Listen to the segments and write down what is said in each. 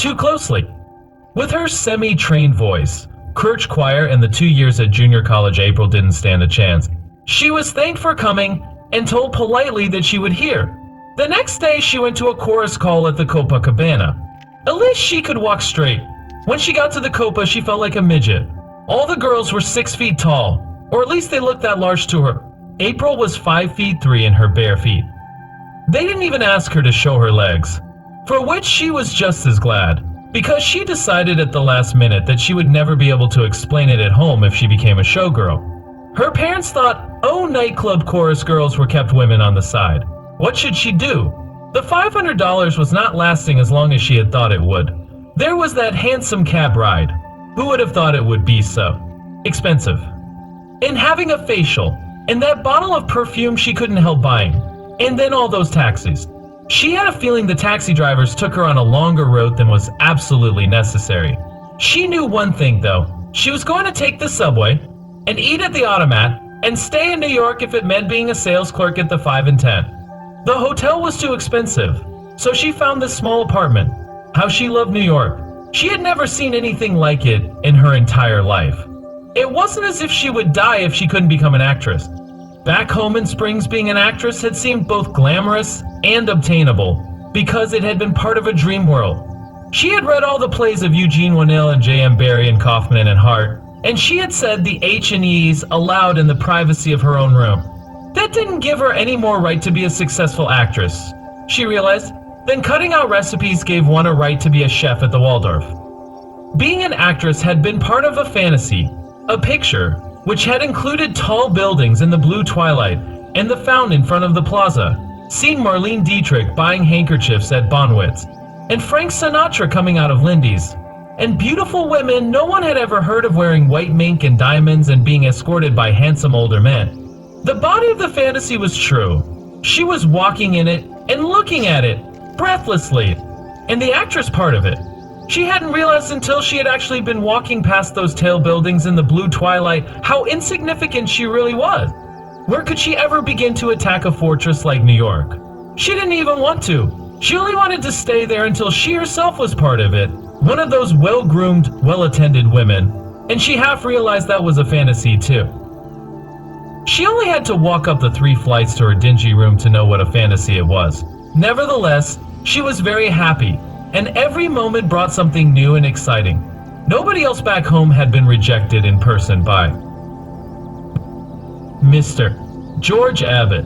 too closely. With her semi-trained voice, church choir, and the 2 years at junior college, April didn't stand a chance. She was thanked for coming and told politely that she would hear. The next day, she went to a chorus call at the Copacabana. At least she could walk straight. When she got to the Copa, she felt like a midget. All the girls were 6 feet tall, or at least they looked that large to her. April was 5 feet 3 in her bare feet. They didn't even ask her to show her legs, for which she was just as glad, because she decided at the last minute that she would never be able to explain it at home if she became a showgirl. Her parents thought, oh, nightclub chorus girls were kept women on the side. What should she do? The $500 was not lasting as long as she had thought it would. There was that handsome cab ride. Who would have thought it would be so expensive? And having a facial, and that bottle of perfume she couldn't help buying, and then all those taxis. She had a feeling the taxi drivers took her on a longer route than was absolutely necessary. She knew one thing though. She was going to take the subway and eat at the Automat and stay in New York if it meant being a sales clerk at the 5 and 10. The hotel was too expensive, so she found this small apartment. How she loved New York. She had never seen anything like it in her entire life. It wasn't as if she would die if she couldn't become an actress. Back home in Springs, being an actress had seemed both glamorous and obtainable because it had been part of a dream world. She had read all the plays of Eugene O'Neill and J.M. Barrie and Kaufman and Hart, and she had said the H&Es aloud in the privacy of her own room. That didn't give her any more right to be a successful actress, she realized, than cutting out recipes gave one a right to be a chef at the Waldorf. Being an actress had been part of a fantasy, a picture, which had included tall buildings in the blue twilight and the fountain in front of the plaza, seeing Marlene Dietrich buying handkerchiefs at Bonwitz, and Frank Sinatra coming out of Lindy's, and beautiful women no one had ever heard of wearing white mink and diamonds and being escorted by handsome older men. The body of the fantasy was true. She was walking in it and looking at it, breathlessly, and the actress part of it. She hadn't realized until she had actually been walking past those tall buildings in the blue twilight how insignificant she really was. Where could she ever begin to attack a fortress like New York? She didn't even want to. She only wanted to stay there until she herself was part of it, one of those well-groomed, well-attended women, and she half realized that was a fantasy too. She only had to walk up the 3 flights to her dingy room to know what a fantasy it was. Nevertheless, she was very happy, and every moment brought something new and exciting. Nobody else back home had been rejected in person by Mr. George Abbott.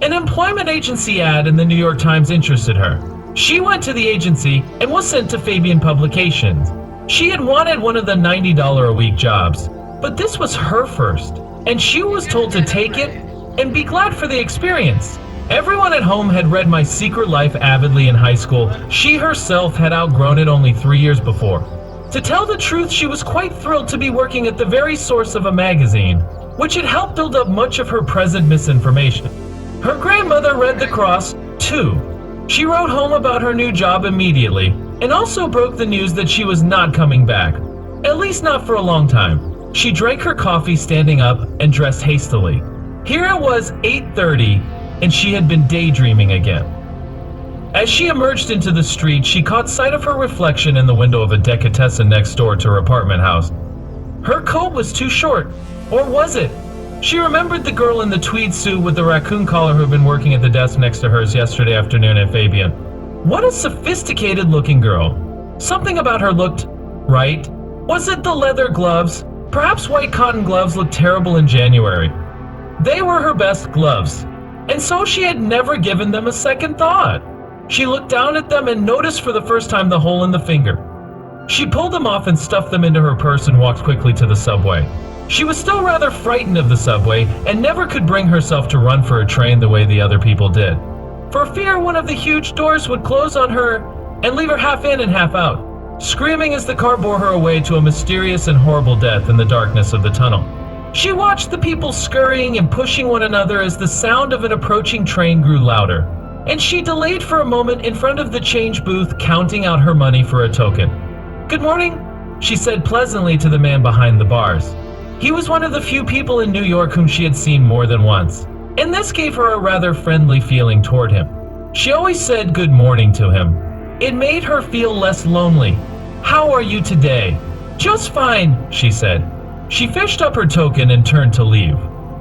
An employment agency ad in the New York Times interested her. She went to the agency and was sent to Fabian Publications. She had wanted one of the $90 a week jobs, but this was her first, and she was told to take it and be glad for the experience. Everyone at home had read My Secret Life avidly in high school. She herself had outgrown it only 3 years before. To tell the truth, she was quite thrilled to be working at the very source of a magazine, which had helped build up much of her present misinformation. Her grandmother read The Cross, too. She wrote home about her new job immediately, and also broke the news that she was not coming back, at least not for a long time. She drank her coffee standing up and dressed hastily. Here it was 8:30, and she had been daydreaming again. As she emerged into the street, she caught sight of her reflection in the window of a delicatessen next door to her apartment house. Her coat was too short, or was it? She remembered the girl in the tweed suit with the raccoon collar who had been working at the desk next to hers yesterday afternoon at Fabian. What a sophisticated-looking girl. Something about her looked right. Was it the leather gloves? Perhaps white cotton gloves looked terrible in January. They were her best gloves, and so she had never given them a second thought. She looked down at them and noticed for the first time the hole in the finger. She pulled them off and stuffed them into her purse and walked quickly to the subway. She was still rather frightened of the subway and never could bring herself to run for a train the way the other people did, for fear one of the huge doors would close on her and leave her half in and half out, screaming as the car bore her away to a mysterious and horrible death in the darkness of the tunnel. She watched the people scurrying and pushing one another as the sound of an approaching train grew louder, and she delayed for a moment in front of the change booth, counting out her money for a token. "Good morning," she said pleasantly to the man behind the bars. He was one of the few people in New York whom she had seen more than once, and this gave her a rather friendly feeling toward him. She always said good morning to him, It made her feel less lonely. "How are you today?" "Just fine," she said. She fished up her token and turned to leave.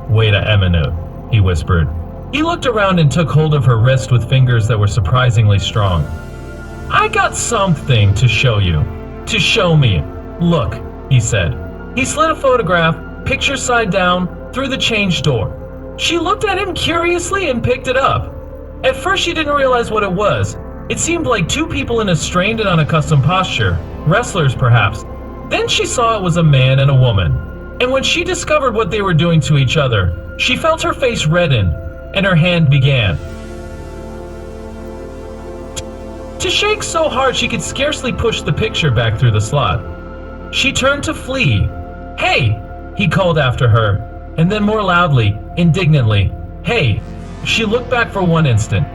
"Wait a minute," he whispered. He looked around and took hold of her wrist with fingers that were surprisingly strong. "I got something to show you. To show me. Look," he said. He slid a photograph, picture side down, through the change door. She looked at him curiously and picked it up. At first she didn't realize what it was. It seemed like two people in a strained and unaccustomed posture, wrestlers perhaps. Then she saw it was a man and a woman. And when she discovered what they were doing to each other, she felt her face redden, and her hand began to shake so hard she could scarcely push the picture back through the slot. She turned to flee. "Hey!" he called after her, and then more loudly, indignantly, "Hey!" She looked back for one instant.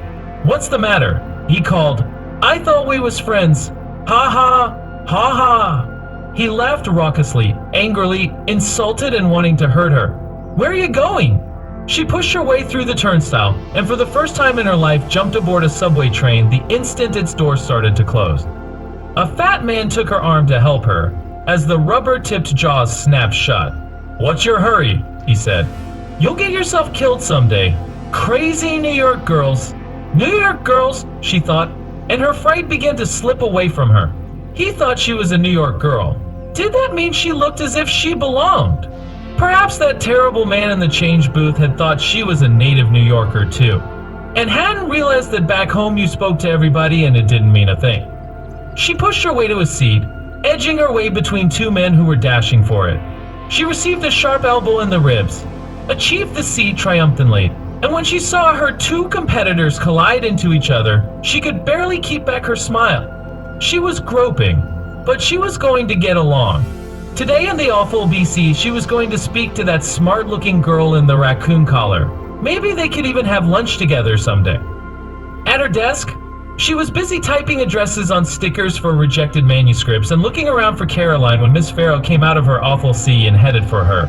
"What's the matter?" he called. "I thought we was friends. Ha ha! Ha ha!" He laughed raucously, angrily, insulted and wanting to hurt her. "Where are you going?" She pushed her way through the turnstile, and for the first time in her life jumped aboard a subway train the instant its doors started to close. A fat man took her arm to help her, as the rubber-tipped jaws snapped shut. "What's your hurry?" he said. "You'll get yourself killed someday. Crazy New York girls." New York girls, she thought, and her fright began to slip away from her. He thought she was a New York girl. Did that mean she looked as if she belonged? Perhaps that terrible man in the change booth had thought she was a native New Yorker too, and hadn't realized that back home you spoke to everybody and it didn't mean a thing. She pushed her way to a seat, edging her way between two men who were dashing for it. She received a sharp elbow in the ribs, achieved the seat triumphantly, and when she saw her two competitors collide into each other, she could barely keep back her smile. She was groping, but she was going to get along. Today in the awful BC, she was going to speak to that smart-looking girl in the raccoon collar. Maybe they could even have lunch together someday. At her desk, she was busy typing addresses on stickers for rejected manuscripts and looking around for Caroline when Miss Farrow came out of her awful sea and headed for her.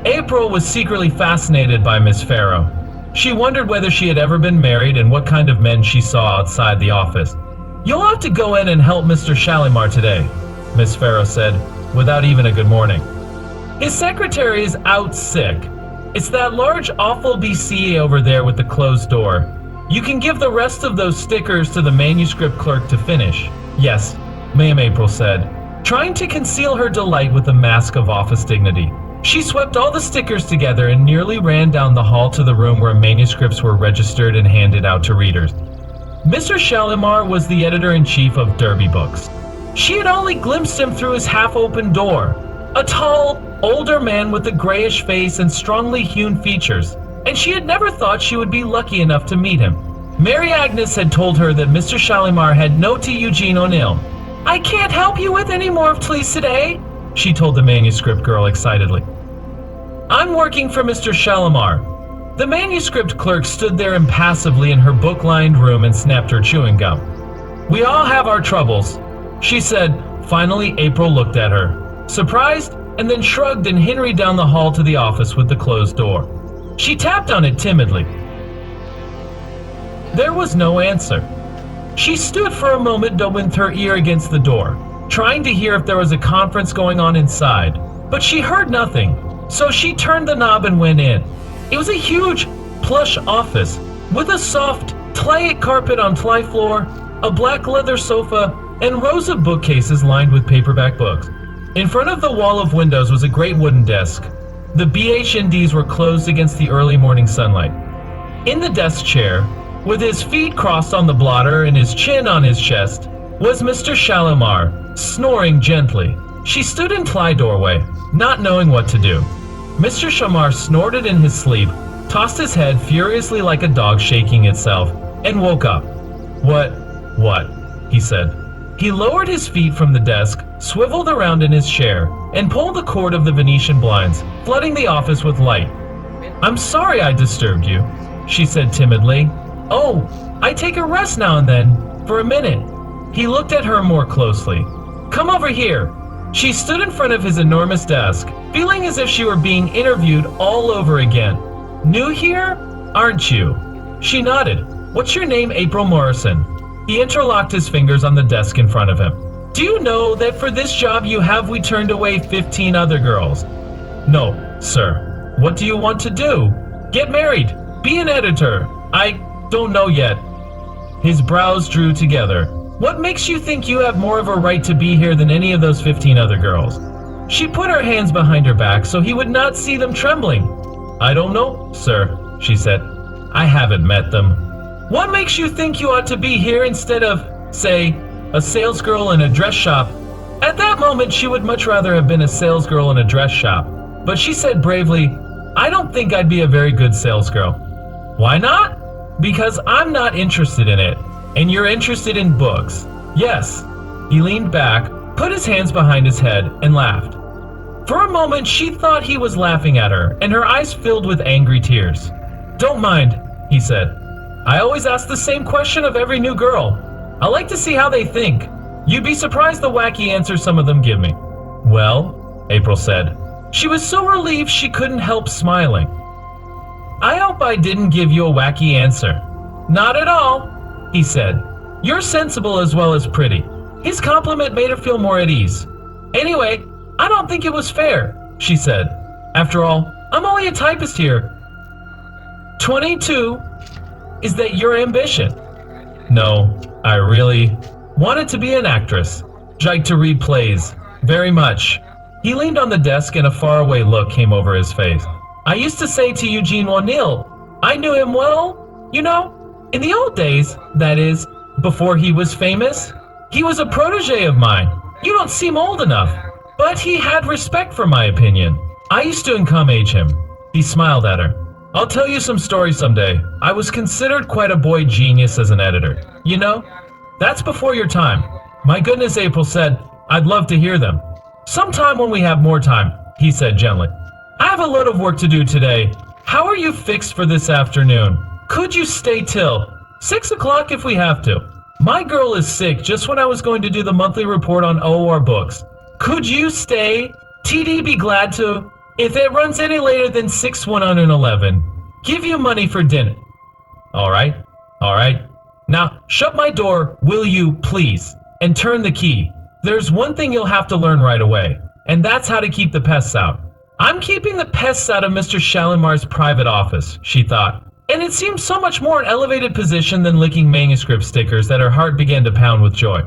April was secretly fascinated by Miss Farrow. She wondered whether she had ever been married and what kind of men she saw outside the office. "You'll have to go in and help Mr. Shalimar today," Miss Farrow said, without even a good morning. "His secretary is out sick. It's that large awful BCA over there with the closed door. You can give the rest of those stickers to the manuscript clerk to finish." "Yes, ma'am," April said, trying to conceal her delight with a mask of office dignity. She swept all the stickers together and nearly ran down the hall to the room where manuscripts were registered and handed out to readers. Mr. Shalimar was the editor-in-chief of Derby Books. She had only glimpsed him through his half-open door, a tall, older man with a grayish face and strongly hewn features, and she had never thought she would be lucky enough to meet him. Mary Agnes had told her that Mr. Shalimar had no to Eugene O'Neill. "I can't help you with any more of Please today," she told the manuscript girl excitedly. "I'm working for Mr. Shalimar." The manuscript clerk stood there impassively in her book-lined room and snapped her chewing gum. "We all have our troubles," she said. Finally, April looked at her, surprised, and then shrugged and hurried down the hall to the office with the closed door. She tapped on it timidly. There was no answer. She stood for a moment with her ear against the door, trying to hear if there was a conference going on inside, but she heard nothing, so she turned the knob and went in. It was a huge, plush office with a soft, tlayit carpet on tly floor, a black leather sofa, and rows of bookcases lined with paperback books. In front of the wall of windows was a great wooden desk. The BH&Ds were closed against the early morning sunlight. In the desk chair, with his feet crossed on the blotter and his chin on his chest, was Mr. Shalimar, snoring gently. She stood in tly doorway, not knowing what to do. Mr. Shalimar snorted in his sleep, tossed his head furiously like a dog shaking itself, and woke up. What? He said. He lowered his feet from the desk, swiveled around in his chair, and pulled the cord of the Venetian blinds, flooding the office with light. "I'm sorry I disturbed you," she said timidly. "Oh, I take a rest now and then, for a minute." He looked at her more closely. "Come over here." She stood in front of his enormous desk, feeling as if she were being interviewed all over again. "New here, aren't you?" She nodded. "What's your name, April Morrison?" He interlocked his fingers on the desk in front of him. Do you know that for this job we turned away 15 other girls? No, sir. What do you want to do? Get married. Be an editor. I don't know yet. His brows drew together. What makes you think you have more of a right to be here than any of those 15 other girls? She put her hands behind her back so he would not see them trembling. I don't know, sir, she said. I haven't met them. What makes you think you ought to be here instead of, say, a salesgirl in a dress shop? At that moment, she would much rather have been a salesgirl in a dress shop. But she said bravely, I don't think I'd be a very good salesgirl. Why not? Because I'm not interested in it, and you're interested in books. Yes. He leaned back, put his hands behind his head, and laughed. For a moment, she thought he was laughing at her, and her eyes filled with angry tears. Don't mind, he said. I always ask the same question of every new girl. I like to see how they think. You'd be surprised the wacky answers some of them give me. Well, April said. She was so relieved she couldn't help smiling. I hope I didn't give you a wacky answer. Not at all, he said. You're sensible as well as pretty. His compliment made her feel more at ease. Anyway, I don't think it was fair, she said. After all, I'm only a typist here. 22. Is that your ambition? No, I really wanted to be an actress. Like to read plays. Very much. He leaned on the desk and a faraway look came over his face. I used to say to Eugene O'Neill, I knew him well, you know, in the old days, that is, before he was famous. He was a protege of mine. You don't seem old enough. But he had respect for my opinion. I used to encourage him. He smiled at her. I'll tell you some stories someday. I was considered quite a boy genius as an editor. You know, that's before your time. My goodness, April said, I'd love to hear them. Sometime when we have more time, he said gently. I have a lot of work to do today. How are you fixed for this afternoon? Could you stay till 6 o'clock if we have to? My girl is sick just when I was going to do the monthly report on OR books. Could you stay? TD be glad to. If it runs any later than 6/111, give you money for dinner. All right. Now, shut my door, will you, please, and turn the key. There's one thing you'll have to learn right away, and that's how to keep the pests out. I'm keeping the pests out of Mr. Shalimar's private office, she thought, and it seemed so much more an elevated position than licking manuscript stickers that her heart began to pound with joy.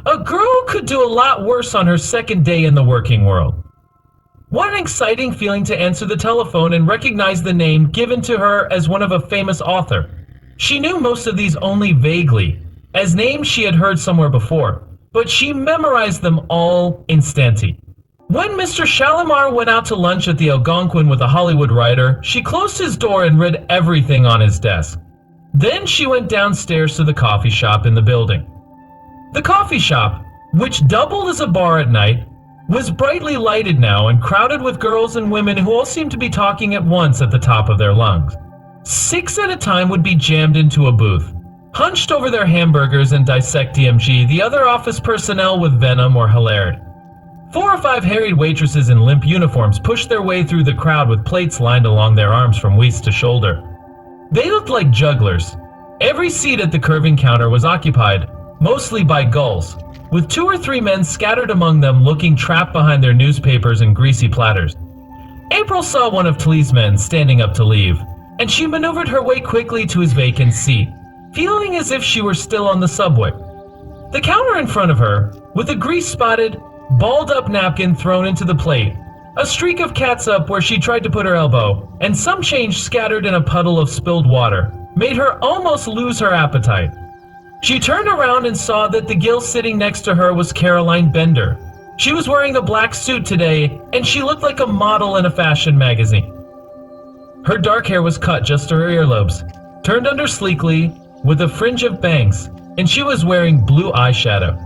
A girl could do a lot worse on her second day in the working world. What an exciting feeling to answer the telephone and recognize the name given to her as one of a famous author. She knew most of these only vaguely, as names she had heard somewhere before, but she memorized them all instanti. When Mr. Shalimar went out to lunch at the Algonquin with a Hollywood writer, she closed his door and read everything on his desk. Then she went downstairs to the coffee shop in the building. The coffee shop, which doubled as a bar at night, was brightly lighted now and crowded with girls and women who all seemed to be talking at once at the top of their lungs. 6 at a time would be jammed into a booth. Hunched over their hamburgers and dissect DMG, the other office personnel with venom or hilarity. 4 or 5 harried waitresses in limp uniforms pushed their way through the crowd with plates lined along their arms from waist to shoulder. They looked like jugglers. Every seat at the curving counter was occupied, mostly by gulls, with 2 or 3 men scattered among them looking trapped behind their newspapers and greasy platters. April saw one of Tlee's men standing up to leave, and she maneuvered her way quickly to his vacant seat, feeling as if she were still on the subway. The counter in front of her, with a grease-spotted, balled-up napkin thrown into the plate, a streak of catsup where she tried to put her elbow, and some change scattered in a puddle of spilled water, made her almost lose her appetite. She turned around and saw that the gill sitting next to her was Caroline Bender. She was wearing a black suit today, and she looked like a model in a fashion magazine. Her dark hair was cut just to her earlobes, turned under sleekly, with a fringe of bangs, and she was wearing blue eyeshadow.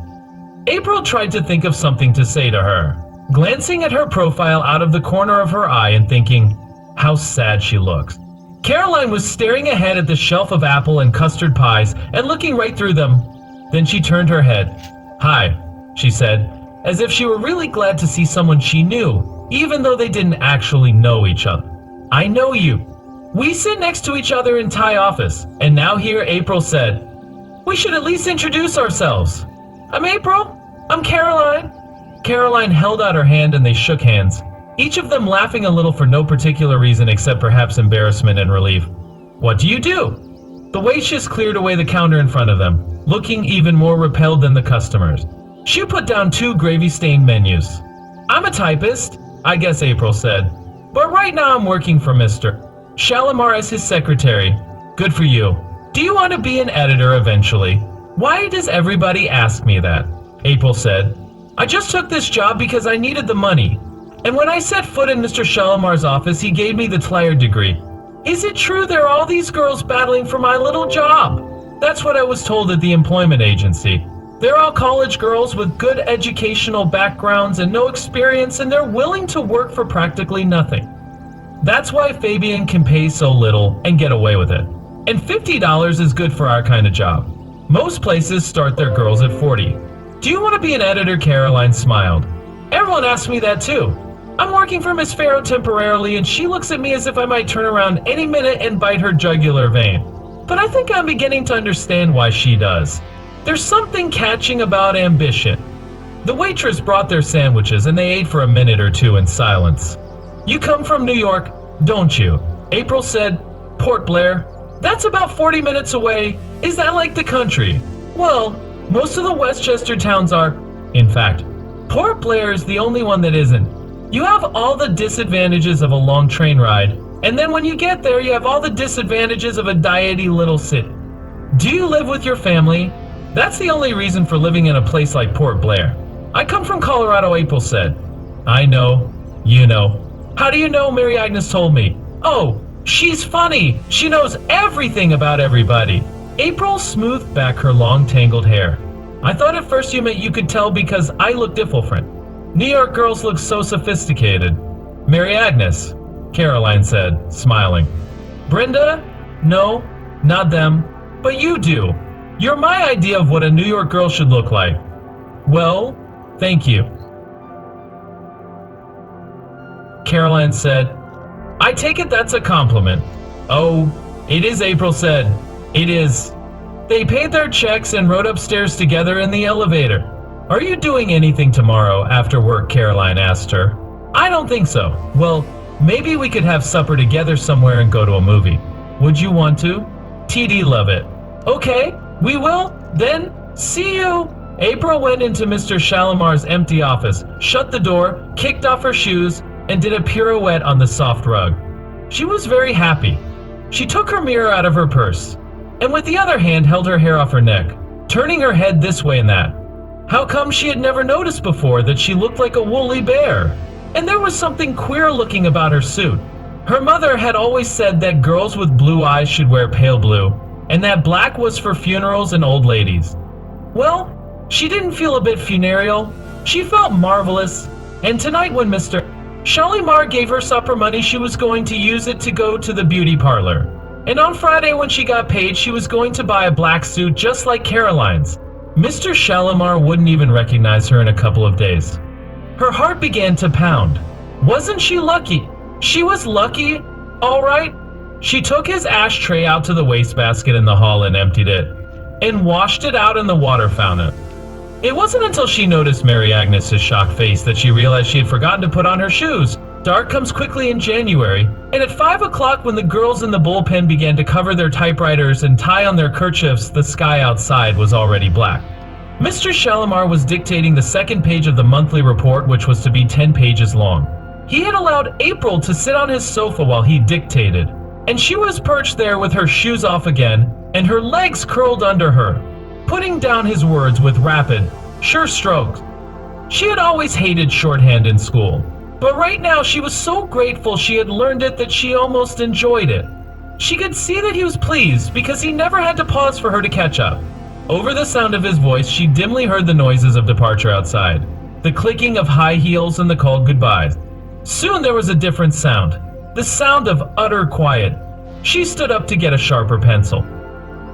April tried to think of something to say to her, glancing at her profile out of the corner of her eye and thinking, how sad she looks. Caroline was staring ahead at the shelf of apple and custard pies and looking right through them. Then she turned her head. Hi, she said, as if she were really glad to see someone she knew, even though they didn't actually know each other. I know you. We sit next to each other in Thai office, and now here April said, We should at least introduce ourselves. I'm April. I'm Caroline. Caroline held out her hand and they shook hands, each of them laughing a little for no particular reason except perhaps embarrassment and relief. What do you do? The waitress cleared away the counter in front of them, looking even more repelled than the customers. She put down 2 gravy-stained menus. I'm a typist, I guess April said. But right now I'm working for Mr. Shalimar as his secretary. Good for you. Do you want to be an editor eventually? Why does everybody ask me that? April said. I just took this job because I needed the money. And when I set foot in Mr. Shalimar's office, he gave me the Tlier degree. Is it true there are all these girls battling for my little job? That's what I was told at the employment agency. They're all college girls with good educational backgrounds and no experience, and they're willing to work for practically nothing. That's why Fabian can pay so little and get away with it. And $50 is good for our kind of job. Most places start their girls at $40. Do you want to be an editor? Caroline smiled. Everyone asks me that too. I'm working for Miss Farrow temporarily, and she looks at me as if I might turn around any minute and bite her jugular vein. But I think I'm beginning to understand why she does. There's something catching about ambition. The waitress brought their sandwiches, and they ate for a minute or two in silence. You come from New York, don't you? April said. Port Blair. That's about 40 minutes away. Is that like the country? Well, most of the Westchester towns are. In fact, Port Blair is the only one that isn't. You have all the disadvantages of a long train ride, and then when you get there, you have all the disadvantages of a diety little city. Do you live with your family? That's the only reason for living in a place like Port Blair. I come from Colorado, April said. I know. You know. How do you know? Mary Agnes told me. Oh, she's funny. She knows everything about everybody. April smoothed back her long tangled hair. I thought at first you meant you could tell because I look different. New York girls look so sophisticated. Mary Agnes, Caroline said, smiling. Brenda? No, not them. But you do. You're my idea of what a New York girl should look like. Well, thank you. Caroline said, I take it that's a compliment. Oh, it is, April said. It is. They paid their checks and rode upstairs together in the elevator. Are you doing anything tomorrow after work? Caroline asked her. I don't think so. Well, maybe we could have supper together somewhere and go to a movie. Would you want to? TD love it. Okay, we will. Then, see you. April went into Mr. Shalimar's empty office, shut the door, kicked off her shoes, and did a pirouette on the soft rug. She was very happy. She took her mirror out of her purse, and with the other hand held her hair off her neck, turning her head this way and that. How come she had never noticed before that she looked like a woolly bear? And there was something queer looking about her suit. Her mother had always said that girls with blue eyes should wear pale blue, and that black was for funerals and old ladies. Well, she didn't feel a bit funereal. She felt marvelous, and tonight when Mr. Shalimar gave her supper money, she was going to use it to go to the beauty parlor. And on Friday when she got paid, she was going to buy a black suit just like Caroline's. Mr. Shalimar wouldn't even recognize her in a couple of days. Her heart began to pound. Wasn't she lucky? She was lucky, all right. She took his ashtray out to the wastebasket in the hall and emptied it, and washed it out in the water fountain. It wasn't until she noticed Mary Agnes's shocked face that she realized she had forgotten to put on her shoes. Dark comes quickly in January, and at 5 o'clock when the girls in the bullpen began to cover their typewriters and tie on their kerchiefs, the sky outside was already black. Mr. Shalimar was dictating the second page of the monthly report, which was to be 10 pages long. He had allowed April to sit on his sofa while he dictated, and she was perched there with her shoes off again and her legs curled under her, putting down his words with rapid, sure strokes. She had always hated shorthand in school, but right now she was so grateful she had learned it that she almost enjoyed it. She could see that he was pleased because he never had to pause for her to catch up. Over the sound of his voice, she dimly heard the noises of departure outside, the clicking of high heels and the called goodbyes. Soon there was a different sound, the sound of utter quiet. She stood up to get a sharper pencil.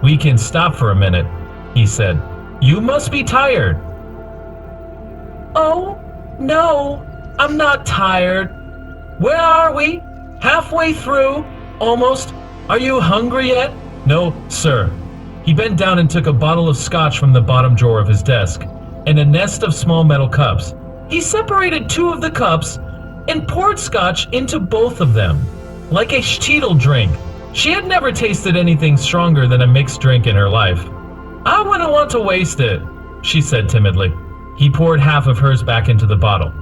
We can stop for a minute, he said. You must be tired. Oh, no, I'm not tired. Where are we? Halfway through? Almost. Are you hungry yet? No, sir. He bent down and took a bottle of scotch from the bottom drawer of his desk and a nest of small metal cups. He separated 2 of the cups and poured scotch into both of them, like a Shteedel drink. She had never tasted anything stronger than a mixed drink in her life. "I wouldn't want to waste it," she said timidly. He poured half of hers back into the bottle.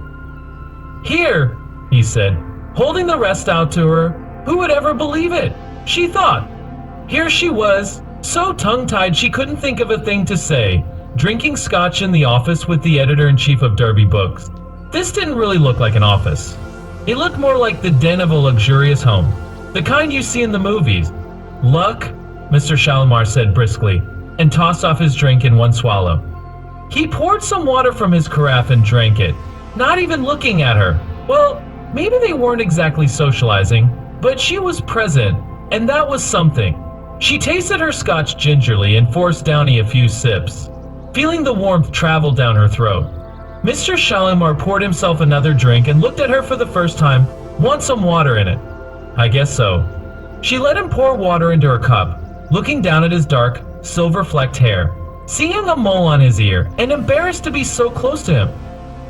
"Here," he said, holding the rest out to her. Who would ever believe it? She thought. Here she was, so tongue-tied she couldn't think of a thing to say, drinking scotch in the office with the editor-in-chief of Derby Books. This didn't really look like an office. It looked more like the den of a luxurious home, the kind you see in the movies. "Luck," Mr. Shalimar said briskly, and tossed off his drink in one swallow. He poured some water from his carafe and drank it, not even looking at her. Well, maybe they weren't exactly socializing, but she was present, and that was something. She tasted her scotch gingerly and forced Downey a few sips, feeling the warmth travel down her throat. Mr. Shalimar poured himself another drink and looked at her for the first time. "Want some water in it?" "I guess so." She let him pour water into her cup, looking down at his dark, silver-flecked hair, seeing a mole on his ear, and embarrassed to be so close to him.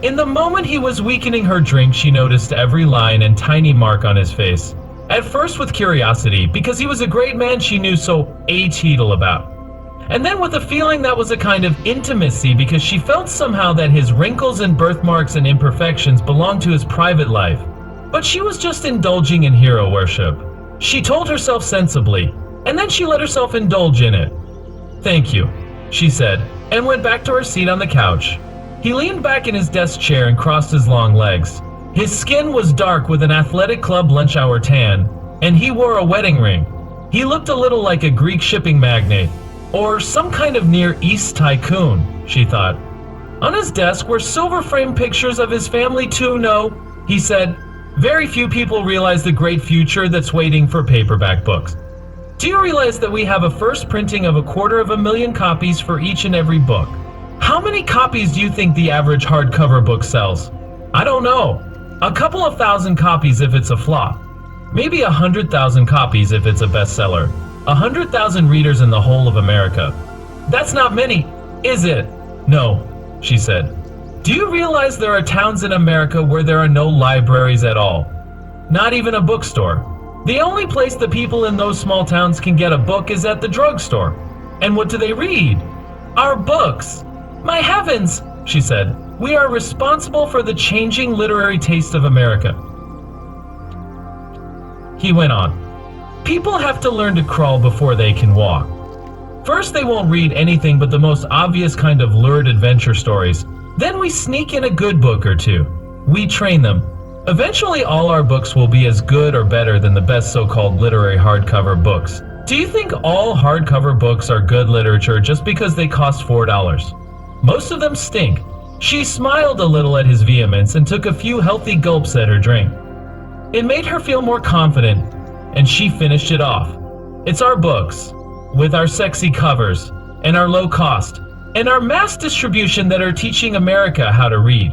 In the moment he was weakening her drink, she noticed every line and tiny mark on his face. At first with curiosity, because he was a great man she knew so Shteedel about. And then with a feeling that was a kind of intimacy, because she felt somehow that his wrinkles and birthmarks and imperfections belonged to his private life. But she was just indulging in hero worship. She told herself sensibly, and then she let herself indulge in it. "Thank you," she said, and went back to her seat on the couch. He leaned back in his desk chair and crossed his long legs. His skin was dark with an athletic club lunch hour tan, and he wore a wedding ring. He looked a little like a Greek shipping magnate, or some kind of Near East tycoon, she thought. On his desk were silver-framed pictures of his family too. "No," he said, "very few people realize the great future that's waiting for paperback books. Do you realize that we have a first printing of 250,000 copies for each and every book? How many copies do you think the average hardcover book sells? I don't know. A couple of thousand copies if it's a flop. Maybe 100,000 copies if it's a bestseller. 100,000 readers in the whole of America. That's not many, is it?" "No," she said. "Do you realize there are towns in America where there are no libraries at all? Not even a bookstore. The only place the people in those small towns can get a book is at the drugstore. And what do they read? Our books. My heavens," she said, "we are responsible for the changing literary taste of America." He went on. "People have to learn to crawl before they can walk. First, they won't read anything but the most obvious kind of lurid adventure stories. Then we sneak in a good book or two. We train them. Eventually, all our books will be as good or better than the best so-called literary hardcover books. Do you think all hardcover books are good literature just because they cost $4? Most of them stink." She smiled a little at his vehemence and took a few healthy gulps at her drink. It made her feel more confident, and she finished it off. "It's our books, with our sexy covers, and our low cost, and our mass distribution that are teaching America how to read.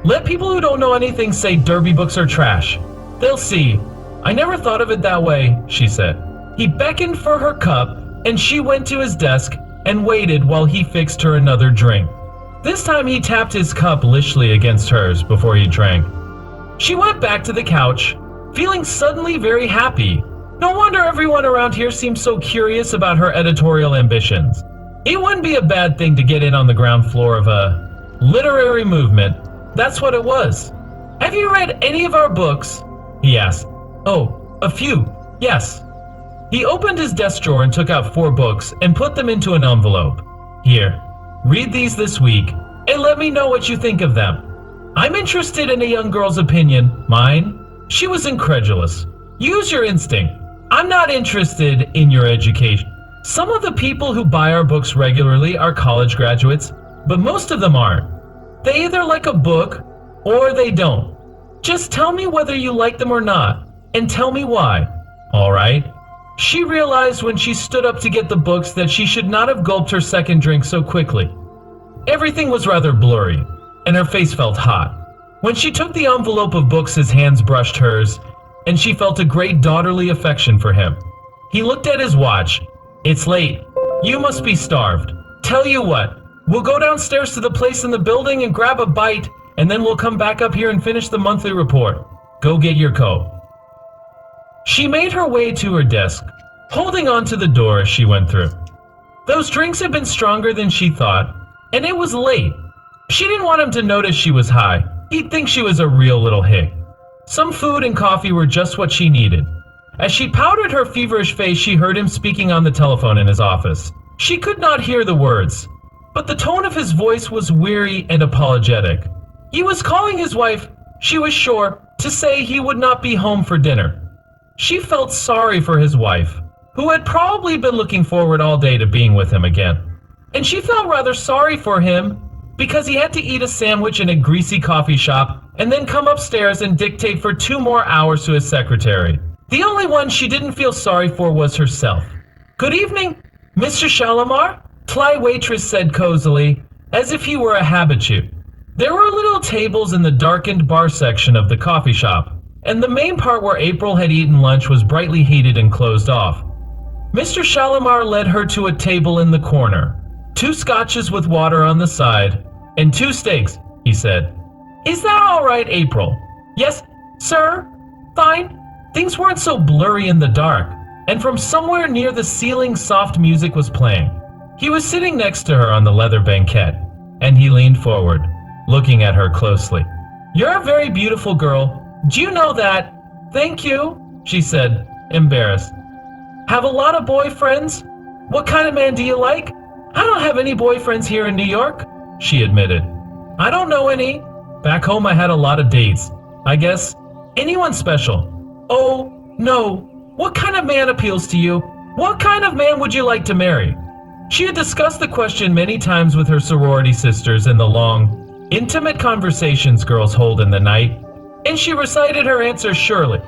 Let people who don't know anything say Derby books are trash. They'll see. I never thought of it that way," she said. He beckoned for her cup, and she went to his desk and waited while he fixed her another drink. This time he tapped his cup lishly against hers before he drank. She went back to the couch, feeling suddenly very happy. No wonder everyone around here seemed so curious about her editorial ambitions. It wouldn't be a bad thing to get in on the ground floor of a literary movement. That's what it was. "Have you read any of our books?" he asked. "Oh, a few, yes." He opened his desk drawer and took out 4 books and put them into an envelope. "Here, read these this week, and let me know what you think of them. I'm interested in a young girl's opinion. Mine?" She was incredulous. "Use your instinct. I'm not interested in your education. Some of the people who buy our books regularly are college graduates, but most of them aren't. They either like a book or they don't. Just tell me whether you like them or not, and tell me why. All right?" She realized when she stood up to get the books that she should not have gulped her second drink so quickly. Everything was rather blurry, and her face felt hot. When she took the envelope of books, his hands brushed hers, and she felt a great daughterly affection for him. He looked at his watch. "It's late. You must be starved. Tell you what, we'll go downstairs to the place in the building and grab a bite, and then we'll come back up here and finish the monthly report. Go get your coat." She made her way to her desk, holding on to the door as she went through. Those drinks had been stronger than she thought, and it was late. She didn't want him to notice she was high. He'd think she was a real little hick. Some food and coffee were just what she needed. As she powdered her feverish face, she heard him speaking on the telephone in his office. She could not hear the words, but the tone of his voice was weary and apologetic. He was calling his wife, she was sure, to say he would not be home for dinner. She felt sorry for his wife, who had probably been looking forward all day to being with him again. And she felt rather sorry for him because he had to eat a sandwich in a greasy coffee shop and then come upstairs and dictate for 2 more hours to his secretary. The only one she didn't feel sorry for was herself. "Good evening, Mr. Shalimar," Tly waitress said cozily, as if he were a habitué. There were little tables in the darkened bar section of the coffee shop, and the main part where April had eaten lunch was brightly heated and closed off. Mr. Shalimar led her to a table in the corner. 2 scotches with water on the side, and 2 steaks, he said. "Is that all right, April?" "Yes, sir. Fine." Things weren't so blurry in the dark, and from somewhere near the ceiling soft music was playing. He was sitting next to her on the leather banquette, and he leaned forward, looking at her closely. "You're a very beautiful girl. Do you know that?" "Thank you," she said, embarrassed. "Have a lot of boyfriends? What kind of man do you like?" "I don't have any boyfriends here in New York," she admitted. "I don't know any. Back home I had a lot of dates. I guess. Anyone special?" "Oh, no. What kind of man appeals to you? What kind of man would you like to marry?" She had discussed the question many times with her sorority sisters in the long, intimate conversations girls hold in the night, and she recited her answer surely.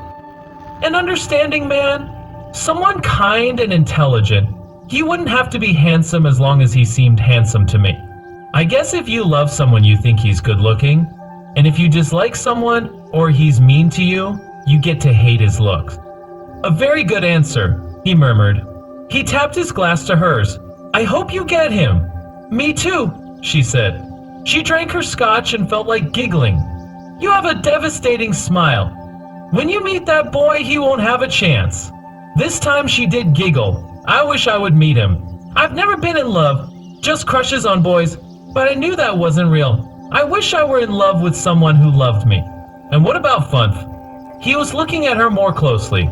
"An understanding man, someone kind and intelligent. He wouldn't have to be handsome as long as he seemed handsome to me. I guess if you love someone you think he's good looking, and if you dislike someone or he's mean to you, you get to hate his looks." "A very good answer," he murmured. He tapped his glass to hers. "I hope you get him." "Me too," she said. She drank her scotch and felt like giggling. "You have a devastating smile. When you meet that boy, he won't have a chance." This time she did giggle. "I wish I would meet him. I've never been in love, just crushes on boys, but I knew that wasn't real. I wish I were in love with someone who loved me." "And what about Funf?" He was looking at her more closely.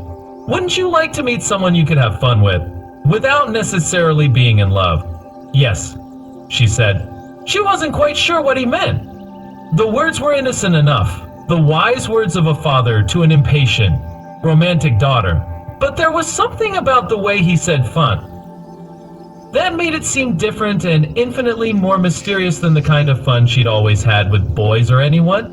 "Wouldn't you like to meet someone you could have fun with, without necessarily being in love?" "Yes," she said. She wasn't quite sure what he meant. The words were innocent enough, the wise words of a father to an impatient, romantic daughter. But there was something about the way he said fun that made it seem different and infinitely more mysterious than the kind of fun she'd always had with boys or anyone.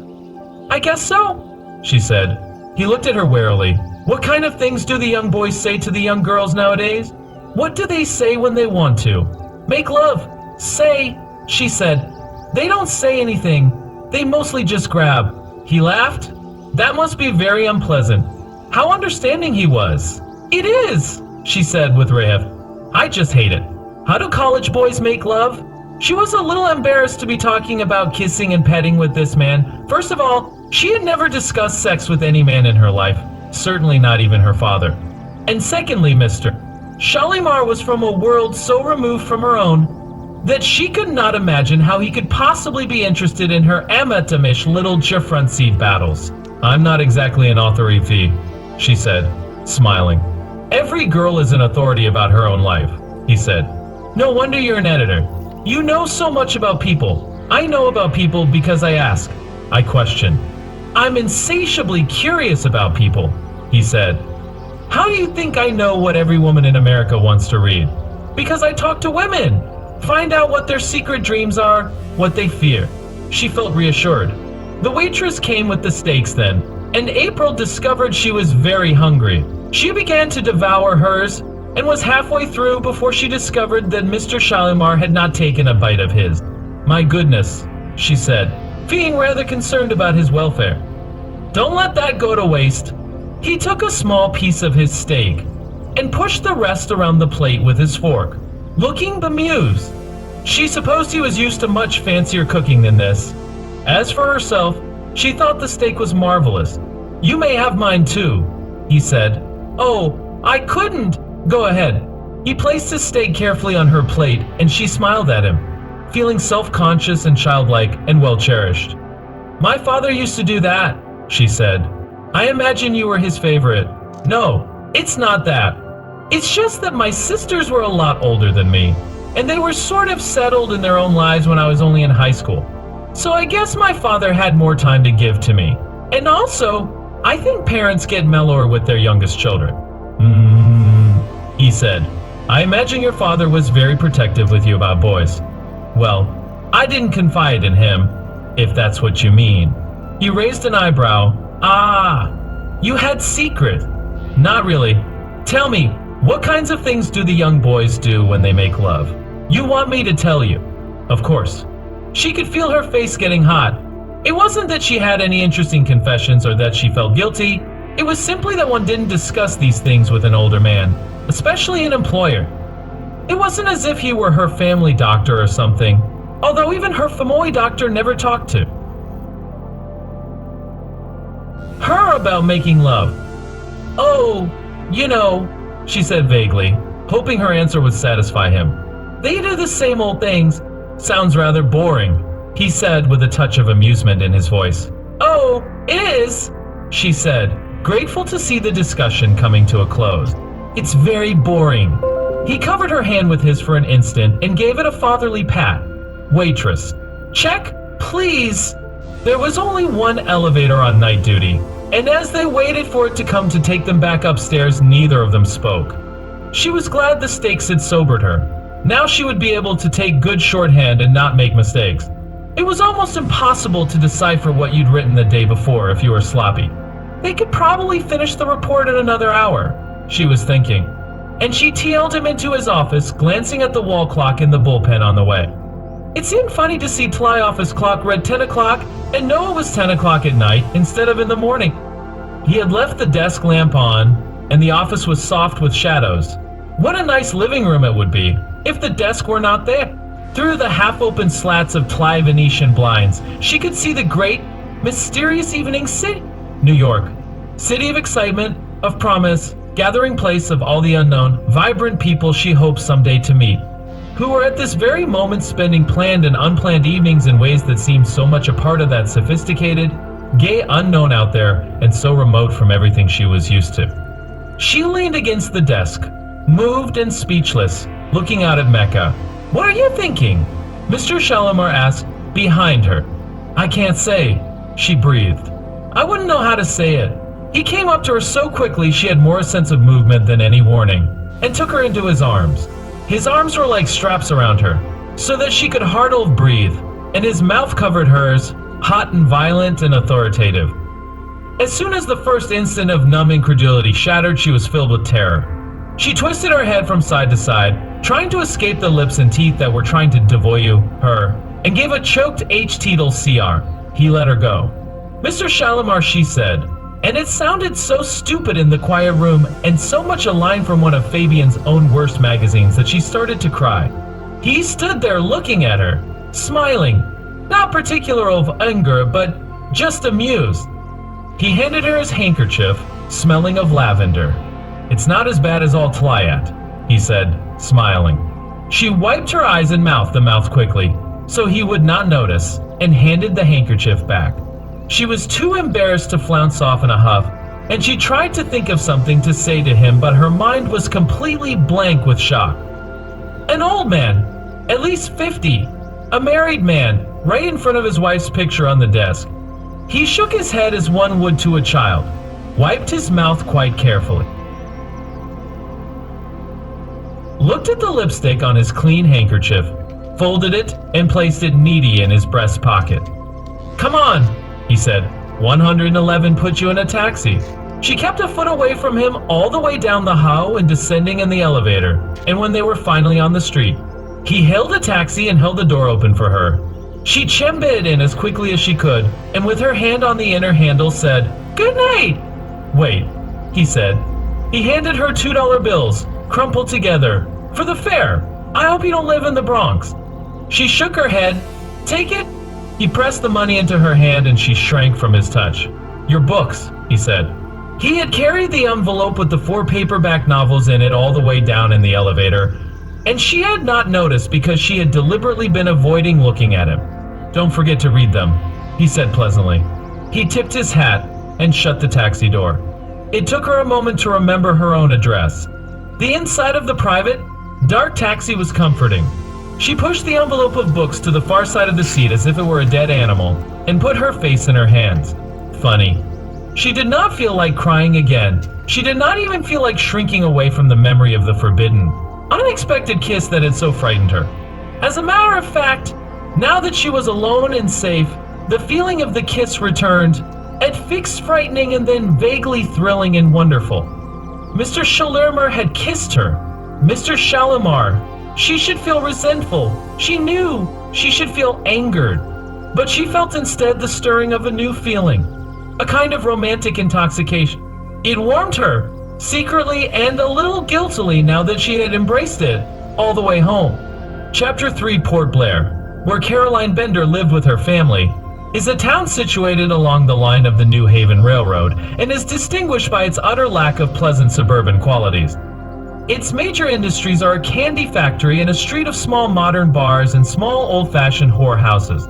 "I guess so," she said. He looked at her warily. What kind of things do the young boys say to the young girls nowadays? What do they say when they want to? "Make love. Say," she said. "They don't say anything. They mostly just grab." He laughed. "That must be very unpleasant." How understanding he was. "It is," she said with wrath. "I just hate it. How do college boys make love?" She was a little embarrassed to be talking about kissing and petting with this man. First of all, she had never discussed sex with any man in her life, certainly not even her father. And secondly, Mr. Shalimar was from a world so removed from her own that she could not imagine how he could possibly be interested in her amatamish little Jafrunseed battles. "I'm not exactly an authority," she said, smiling. "Every girl is an authority about her own life," he said. "No wonder you're an editor. You know so much about people. I know about people because I ask. I question. I'm insatiably curious about people," he said. "How do you think I know what every woman in America wants to read? Because I talk to women. Find out what their secret dreams are, what they fear." She felt reassured. The waitress came with the steaks then, and April discovered she was very hungry. She began to devour hers and was halfway through before she discovered that Mr. Shalimar had not taken a bite of his. "My goodness," she said, feeling rather concerned about his welfare. "Don't let that go to waste." He took a small piece of his steak and pushed the rest around the plate with his fork. looking bemused. She supposed he was used to much fancier cooking than this. As for herself, she thought the steak was marvelous. "You may have mine too," he said. "Oh, I couldn't." "Go ahead." He placed his steak carefully on her plate, and she smiled at him, feeling self-conscious and childlike and well-cherished. "My father used to do that," she said. "I imagine you were his favorite." "No, it's not that. It's just that my sisters were a lot older than me, and they were sort of settled in their own lives when I was only in high school. So I guess my father had more time to give to me. And also, I think parents get mellower with their youngest children." He said. "I imagine your father was very protective with you about boys." "Well, I didn't confide in him, if that's what you mean." He raised an eyebrow. "Ah, you had secret." "Not really. Tell me, what kinds of things do the young boys do when they make love?" "You want me to tell you?" "Of course." She could feel her face getting hot. It wasn't that she had any interesting confessions or that she felt guilty. It was simply that one didn't discuss these things with an older man, especially an employer. It wasn't as if he were her family doctor or something, although even her family doctor never talked to her about making love. "Oh, you know," she said vaguely, hoping her answer would satisfy him. "They do the same old things." "Sounds rather boring," he said with a touch of amusement in his voice. "Oh, it is," she said, grateful to see the discussion coming to a close. "It's very boring." He covered her hand with his for an instant and gave it a fatherly pat. "Waitress." "Check, please." There was only one elevator on night duty, and as they waited for it to come to take them back upstairs, neither of them spoke. She was glad the steaks had sobered her. Now she would be able to take good shorthand and not make mistakes. It was almost impossible to decipher what you'd written the day before if you were sloppy. They could probably finish the report in another hour, she was thinking, and she tailed him into his office, glancing at the wall clock in the bullpen on the way. It seemed funny to see Tly office clock read 10 o'clock and know it was 10 o'clock at night instead of in the morning. He had left the desk lamp on, and the office was soft with shadows. What a nice living room it would be if the desk were not there. Through the half-open slats of Tly Venetian blinds, she could see the great, mysterious evening city, New York. City of excitement, of promise, gathering place of all the unknown, vibrant people she hoped someday to meet, who were at this very moment spending planned and unplanned evenings in ways that seemed so much a part of that sophisticated, gay unknown out there and so remote from everything she was used to. She leaned against the desk, moved and speechless, looking out at Mecca. "What are you thinking?" Mr. Shalimar asked, behind her. "I can't say," she breathed. "I wouldn't know how to say it." He came up to her so quickly she had more sense of movement than any warning, and took her into his arms. His arms were like straps around her, so that she could hardly breathe, and his mouth covered hers, hot and violent and authoritative. As soon as the first instant of numb incredulity shattered, she was filled with terror. She twisted her head from side to side, trying to escape the lips and teeth that were trying to devour her, and gave a choked HTCR. He let her go. "Mr. Shalimar," she said, and it sounded so stupid in the quiet room and so much a line from one of Fabian's own worst magazines that she started to cry. He stood there looking at her, smiling, not particular of anger, but just amused. He handed her his handkerchief, smelling of lavender. "It's not as bad as all Tlyat," he said, smiling. She wiped her eyes and mouthed the mouth quickly, so he would not notice, and handed the handkerchief back. She was too embarrassed to flounce off in a huff, and she tried to think of something to say to him, but her mind was completely blank with shock. An old man, at least 50, a married man, right in front of his wife's picture on the desk. He shook his head as one would to a child, wiped his mouth quite carefully, looked at the lipstick on his clean handkerchief, folded it, and placed it needy in his breast pocket. "Come on," he said. 111 put you in a taxi. She kept a foot away from him all the way down the hall and descending in the elevator, and when they were finally on the street, he hailed a taxi and held the door open for her. She chimbed in as quickly as she could, and with her hand on the inner handle said, "Good night." "Wait," he said. He handed her $2 bills, crumpled together, for the fare. I hope you don't live in the Bronx." She shook her head. "Take it?" He pressed the money into her hand and she shrank from his touch. "Your books," he said. He had carried the envelope with the 4 paperback novels in it all the way down in the elevator, and she had not noticed because she had deliberately been avoiding looking at him. "Don't forget to read them," he said pleasantly. He tipped his hat and shut the taxi door. It took her a moment to remember her own address. The inside of the private, dark taxi was comforting. She pushed the envelope of books to the far side of the seat as if it were a dead animal and put her face in her hands. Funny. She did not feel like crying again. She did not even feel like shrinking away from the memory of the forbidden, unexpected kiss that had so frightened her. As a matter of fact, now that she was alone and safe, the feeling of the kiss returned, at first frightening and then vaguely thrilling and wonderful. Mr. Shalimar had kissed her. Mr. Shalimar. She should feel resentful. She knew she should feel angered. But she felt instead the stirring of a new feeling, a kind of romantic intoxication. It warmed her, secretly and a little guiltily now that she had embraced it, all the way home. Chapter 3, Port Blair, where Caroline Bender lived with her family, is a town situated along the line of the New Haven Railroad and is distinguished by its utter lack of pleasant suburban qualities. Its major industries are a candy factory and a street of small modern bars and small old-fashioned whorehouses.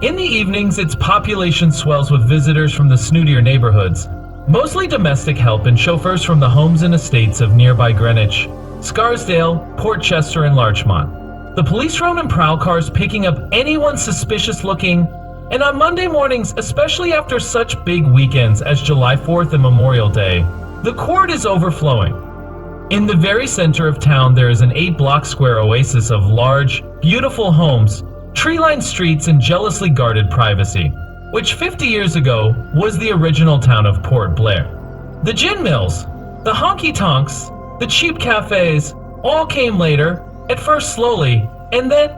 In the evenings, its population swells with visitors from the snootier neighborhoods, mostly domestic help and chauffeurs from the homes and estates of nearby Greenwich, Scarsdale, Port Chester, and Larchmont. The police roam in prowl cars picking up anyone suspicious looking, and on Monday mornings, especially after such big weekends as July 4th and Memorial Day, the court is overflowing. In the very center of town, there is an 8-block square oasis of large, beautiful homes, tree-lined streets, and jealously guarded privacy, which 50 years ago was the original town of Port Blair. The gin mills, the honky-tonks, the cheap cafes, all came later, at first slowly, and then,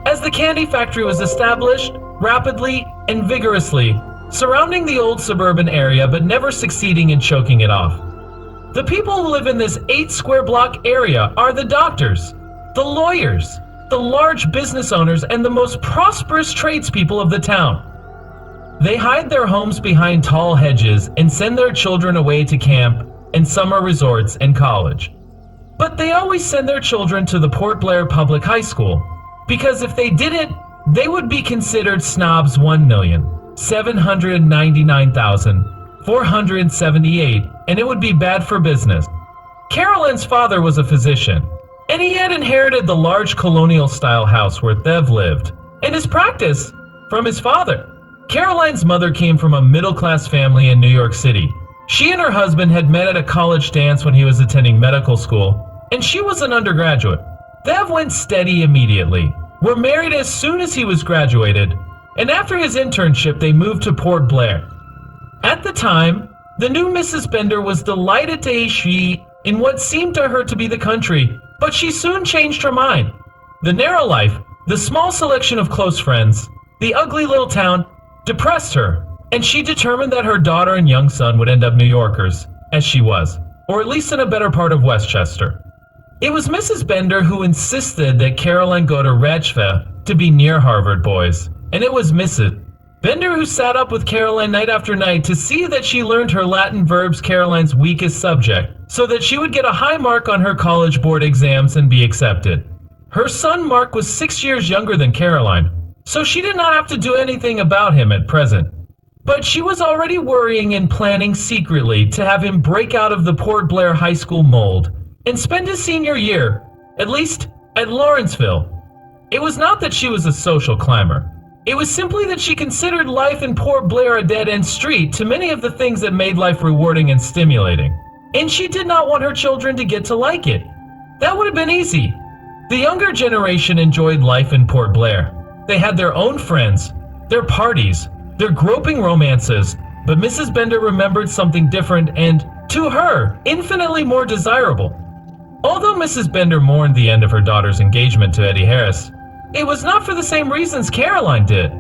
as the candy factory was established, rapidly and vigorously, surrounding the old suburban area but never succeeding in choking it off. The people who live in this 8-square-block area are the doctors, the lawyers, the large business owners, and the most prosperous tradespeople of the town. They hide their homes behind tall hedges and send their children away to camp and summer resorts and college. But they always send their children to the Port Blair Public High School, because if they didn't, they would be considered snobs. 1,799,478, and it would be bad for business. Caroline's father was a physician, and he had inherited the large colonial-style house where Thev lived, and his practice from his father. Caroline's mother came from a middle-class family in New York City. She and her husband had met at a college dance when he was attending medical school, and she was an undergraduate. Thev went steady immediately, were married as soon as he was graduated, and after his internship they moved to Port Blair. At the time, the new Mrs. Bender was delighted to she in what seemed to her to be the country, but she soon changed her mind. The narrow life, the small selection of close friends, the ugly little town, depressed her, and she determined that her daughter and young son would end up New Yorkers, as she was, or at least in a better part of Westchester. It was Mrs. Bender who insisted that Caroline go to Rachve to be near Harvard boys, and it was Mrs. Bender who sat up with Caroline night after night to see that she learned her Latin verbs, Caroline's weakest subject, so that she would get a high mark on her college board exams and be accepted. Her son Mark was 6 years younger than Caroline, so she did not have to do anything about him at present. But she was already worrying and planning secretly to have him break out of the Port Blair High School mold and spend his senior year, at least at Lawrenceville. It was not that she was a social climber. It was simply that she considered life in Port Blair a dead-end street to many of the things that made life rewarding and stimulating. And she did not want her children to get to like it. That would have been easy. The younger generation enjoyed life in Port Blair. They had their own friends, their parties, their groping romances, but Mrs. Bender remembered something different and, to her, infinitely more desirable. Although Mrs. Bender mourned the end of her daughter's engagement to Eddie Harris, it was not for the same reasons Caroline did.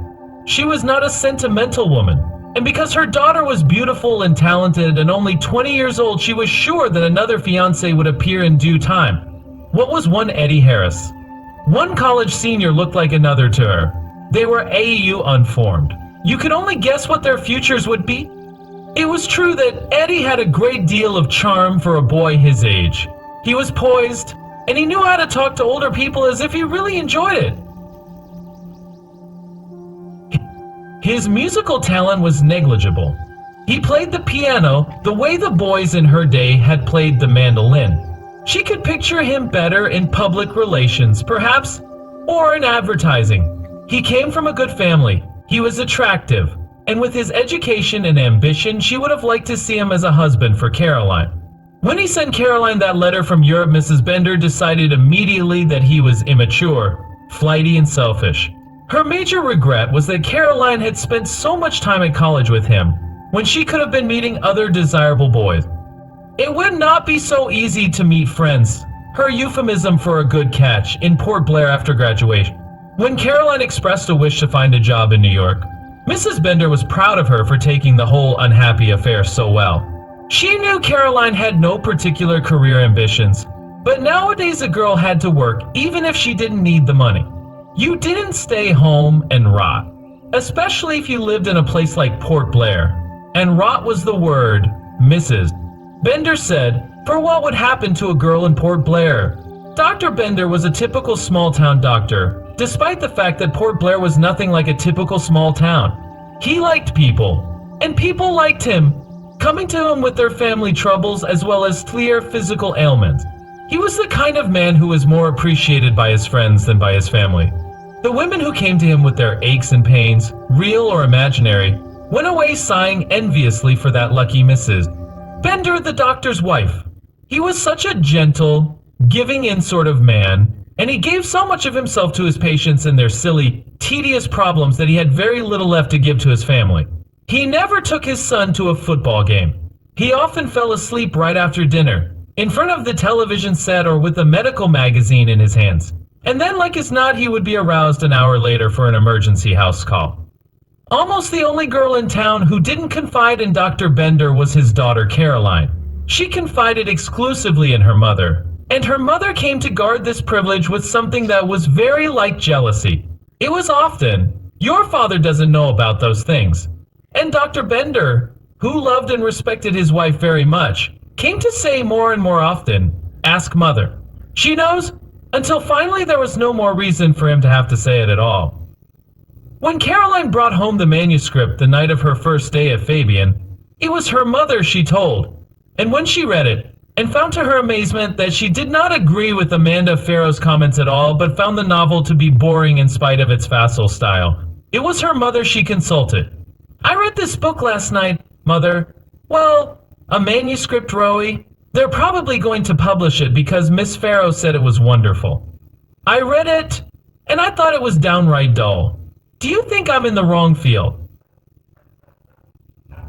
She was not a sentimental woman, and because her daughter was beautiful and talented and only 20 years old, she was sure that another fiancé would appear in due time. What was one Eddie Harris? One college senior looked like another to her. They were AU unformed. You could only guess what their futures would be. It was true that Eddie had a great deal of charm for a boy his age. He was poised, and he knew how to talk to older people as if he really enjoyed it. His musical talent was negligible. He played the piano the way the boys in her day had played the mandolin. She could picture him better in public relations, perhaps, or in advertising. He came from a good family. He was attractive, and with his education and ambition, she would have liked to see him as a husband for Caroline. When he sent Caroline that letter from Europe, Mrs. Bender decided immediately that he was immature, flighty, and selfish. Her major regret was that Caroline had spent so much time at college with him, when she could have been meeting other desirable boys. It would not be so easy to meet friends, her euphemism for a good catch, in Port Blair after graduation. When Caroline expressed a wish to find a job in New York, Mrs. Bender was proud of her for taking the whole unhappy affair so well. She knew Caroline had no particular career ambitions, but nowadays a girl had to work even if she didn't need the money. You didn't stay home and rot, especially if you lived in a place like Port Blair, and rot was the word Mrs. Bender said, for what would happen to a girl in Port Blair? Dr. Bender was a typical small-town doctor, despite the fact that Port Blair was nothing like a typical small town. He liked people, and people liked him, coming to him with their family troubles as well as clear physical ailments. He was the kind of man who was more appreciated by his friends than by his family. The women who came to him with their aches and pains, real or imaginary, went away sighing enviously for that lucky Mrs. Bender, the doctor's wife. He was such a gentle, giving-in sort of man, and he gave so much of himself to his patients and their silly, tedious problems that he had very little left to give to his family. He never took his son to a football game. He often fell asleep right after dinner, in front of the television set or with a medical magazine in his hands. And then, like as not, he would be aroused an hour later for an emergency house call. Almost the only girl in town who didn't confide in Dr. Bender was his daughter Caroline. She confided exclusively in her mother, and her mother came to guard this privilege with something that was very like jealousy. It was often, "Your father doesn't know about those things." And Dr. Bender, who loved and respected his wife very much, came to say more and more often, "Ask mother. She knows," until finally there was no more reason for him to have to say it at all. When Caroline brought home the manuscript the night of her first day at Fabian, it was her mother she told. And when she read it, and found to her amazement that she did not agree with Amanda Farrow's comments at all, but found the novel to be boring in spite of its facile style, it was her mother she consulted. "I read this book last night, Mother. Well, a manuscript, Rowie. They're probably going to publish it because Miss Farrow said it was wonderful. I read it, and I thought it was downright dull. Do you think I'm in the wrong field?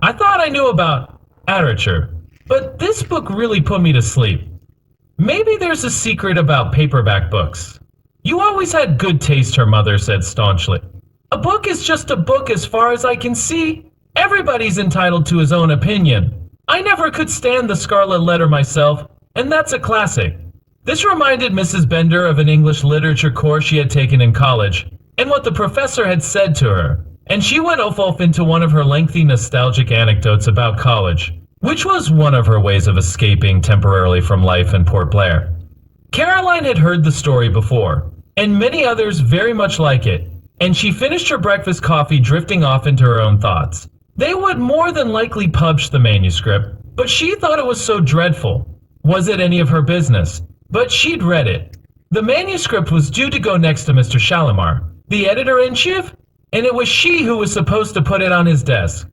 I thought I knew about literature, but this book really put me to sleep. Maybe there's a secret about paperback books. You always had good taste," her mother said staunchly. "A book is just a book as far as I can see. Everybody's entitled to his own opinion. I never could stand The Scarlet Letter myself, and that's a classic." This reminded Mrs. Bender of an English literature course she had taken in college, and what the professor had said to her, and she went off into one of her lengthy nostalgic anecdotes about college, which was one of her ways of escaping temporarily from life in Port Blair. Caroline had heard the story before, and many others very much like it, and she finished her breakfast coffee drifting off into her own thoughts. They would more than likely publish the manuscript, but she thought it was so dreadful. Was it any of her business? But she'd read it. The manuscript was due to go next to Mr. Shalimar, the editor-in-chief, and it was she who was supposed to put it on his desk.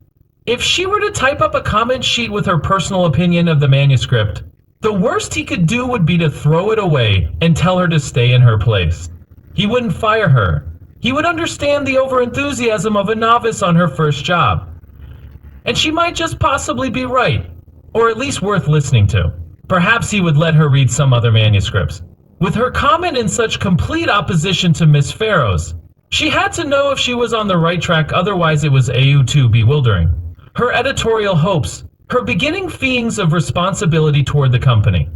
If she were to type up a comment sheet with her personal opinion of the manuscript, the worst he could do would be to throw it away and tell her to stay in her place. He wouldn't fire her. He would understand the overenthusiasm of a novice on her first job. And she might just possibly be right, or at least worth listening to. Perhaps he would let her read some other manuscripts. With her comment in such complete opposition to Miss Farrow's, she had to know if she was on the right track, otherwise it was too bewildering. Her editorial hopes, her beginning feelings of responsibility toward the company.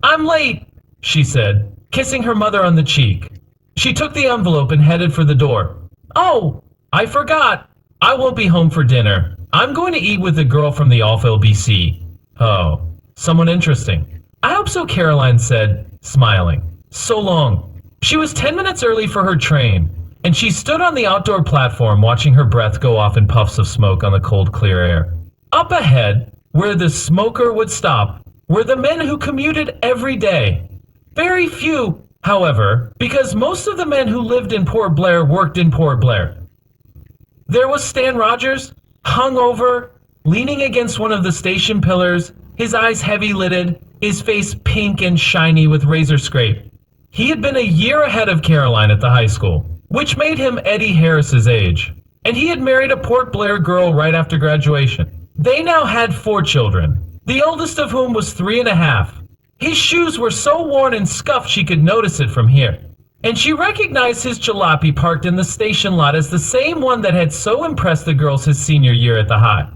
"I'm late. she said, kissing her mother on the cheek. She took the envelope and headed for the door. Oh, I forgot. I won't be home for dinner. I'm going to eat with a girl from the Offville, BC. Oh, someone interesting. I hope so, Caroline said, smiling. So long. She was 10 minutes early for her train, and she stood on the outdoor platform watching her breath go off in puffs of smoke on the cold, clear air. Up ahead, where the smoker would stop, were the men who commuted every day. Very few, however, because most of the men who lived in Port Blair worked in Port Blair. There was Stan Rogers, hungover, leaning against one of the station pillars, his eyes heavy-lidded, his face pink and shiny with razor scrape. He had been a year ahead of Caroline at the high school, which made him Eddie Harris's age, and he had married a Port Blair girl right after graduation. They now had 4 children, the oldest of whom was 3.5. His shoes were so worn and scuffed she could notice it from here, and she recognized his jalopy parked in the station lot as the same one that had so impressed the girls his senior year at the high.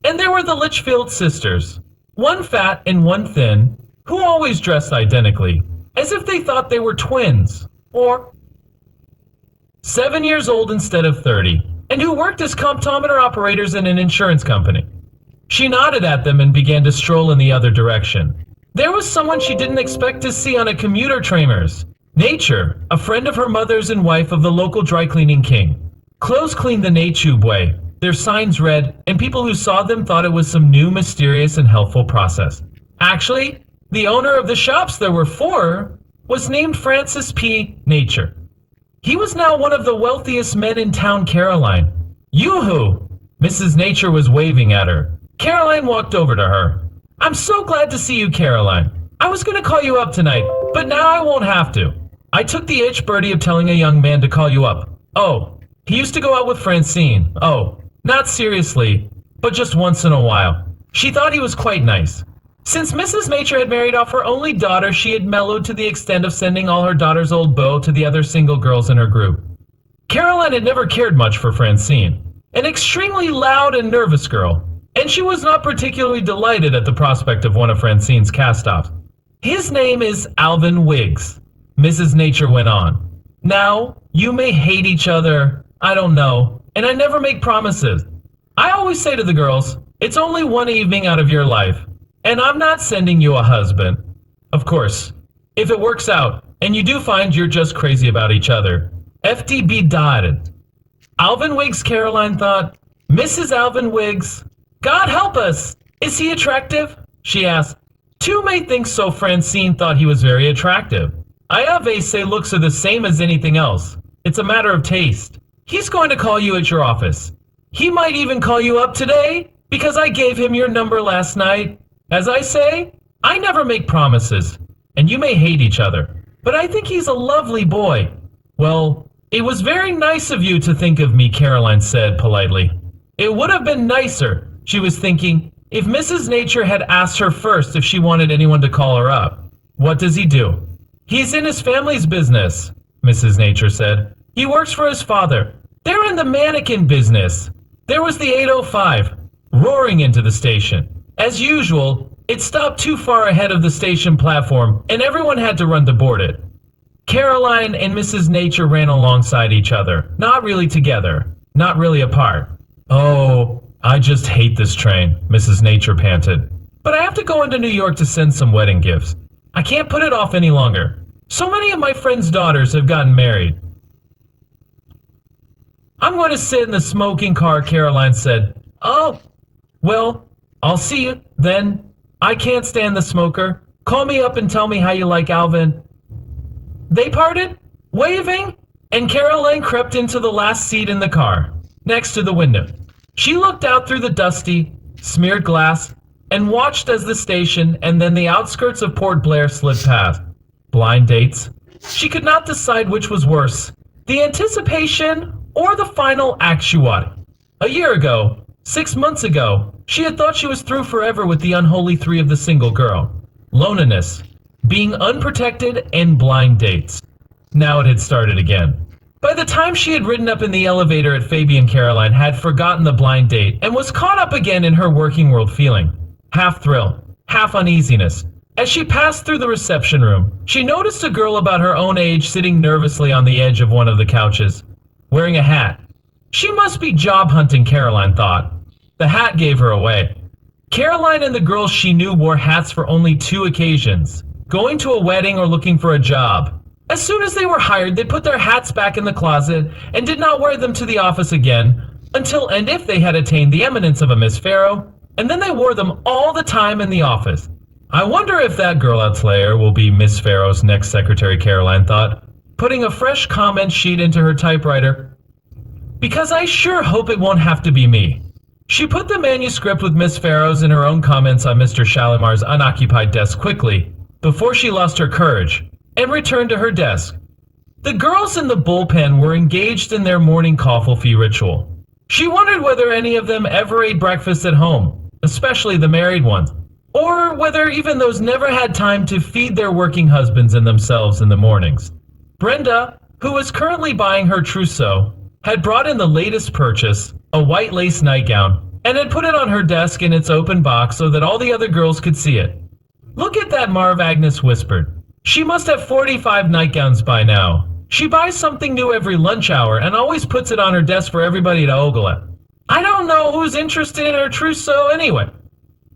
And there were the Litchfield sisters, one fat and one thin, who always dressed identically, as if they thought they were twins, or 7 years old instead of 30, and who worked as comptometer operators in an insurance company. She nodded at them and began to stroll in the other direction. There was someone she didn't expect to see on a commuter trainers. Nature, a friend of her mother's and wife of the local dry cleaning king. Clothes cleaned the Natube way. Their signs read, and people who saw them thought it was some new, mysterious, and helpful process. Actually, the owner of the shops, there were 4, was named Francis P. Nature. He was now one of the wealthiest men in town, Caroline. Yoo-hoo! Mrs. Nature was waving at her. Caroline walked over to her. I'm so glad to see you, Caroline. I was going to call you up tonight, but now I won't have to. I took the itch, Bertie, of telling a young man to call you up. Oh, he used to go out with Francine. Oh, not seriously, but just once in a while. She thought he was quite nice. Since Mrs. Nature had married off her only daughter, she had mellowed to the extent of sending all her daughter's old beaux to the other single girls in her group. Caroline had never cared much for Francine, an extremely loud and nervous girl, and she was not particularly delighted at the prospect of one of Francine's cast-offs. His name is Alvin Wiggs, Mrs. Nature went on. Now, you may hate each other, I don't know, and I never make promises. I always say to the girls, it's only one evening out of your life, and I'm not sending you a husband. Of course, if it works out, and you do find you're just crazy about each other, FTB dotted. Alvin Wiggs, Caroline thought. Mrs. Alvin Wiggs. God help us! Is he attractive? She asked. 2 may think so. Francine thought he was very attractive. I always say looks are the same as anything else. It's a matter of taste. He's going to call you at your office. He might even call you up today, because I gave him your number last night. As I say, I never make promises, and you may hate each other, but I think he's a lovely boy. Well, it was very nice of you to think of me, Caroline said politely. It would have been nicer, she was thinking, if Mrs. Nature had asked her first if she wanted anyone to call her up. What does he do? He's in his family's business, Mrs. Nature said. He works for his father. They're in the mannequin business. There was the 805, roaring into the station. As usual, it stopped too far ahead of the station platform, and everyone had to run to board it. Caroline and Mrs. Nature ran alongside each other, not really together, not really apart. Oh, I just hate this train, Mrs. Nature panted. But I have to go into New York to send some wedding gifts. I can't put it off any longer. So many of my friends' daughters have gotten married. I'm going to sit in the smoking car, Caroline said. Oh, well, I'll see you then. I can't stand the smoker. Call me up and tell me how you like Alvin. They parted, waving, and Caroline crept into the last seat in the car, next to the window. She looked out through the dusty, smeared glass and watched as the station and then the outskirts of Port Blair slid past. Blind dates. She could not decide which was worse, the anticipation or the final actuality. A year ago, 6 months ago, she had thought she was through forever with the unholy 3 of the single girl. Loneliness, being unprotected, and blind dates. Now it had started again. By the time she had ridden up in the elevator at Fabian, Caroline had forgotten the blind date and was caught up again in her working world feeling. Half thrill, half uneasiness, As she passed through the reception room, she noticed a girl about her own age sitting nervously on the edge of one of the couches, wearing a hat. She must be job hunting, Caroline thought. The hat gave her away. Caroline and the girls she knew wore hats for only 2 occasions, going to a wedding or looking for a job. As soon as they were hired, they put their hats back in the closet and did not wear them to the office again until and if they had attained the eminence of a Miss Farrow, and then they wore them all the time in the office. I wonder if that girl at Slayer will be Miss Farrow's next secretary, Caroline thought, putting a fresh comment sheet into her typewriter. Because I sure hope it won't have to be me. She put the manuscript with Miss Farrow's and her own comments on Mr. Shalimar's unoccupied desk quickly, before she lost her courage, and returned to her desk. The girls in the bullpen were engaged in their morning coffee ritual. She wondered whether any of them ever ate breakfast at home, especially the married ones, or whether even those never had time to feed their working husbands and themselves in the mornings. Brenda, who was currently buying her trousseau, had brought in the latest purchase, a white lace nightgown, and had put it on her desk in its open box so that all the other girls could see it. "Look at that," Marv, Agnes whispered. "She must have 45 nightgowns by now. She buys something new every lunch hour and always puts it on her desk for everybody to ogle at. I don't know who's interested in her trousseau anyway."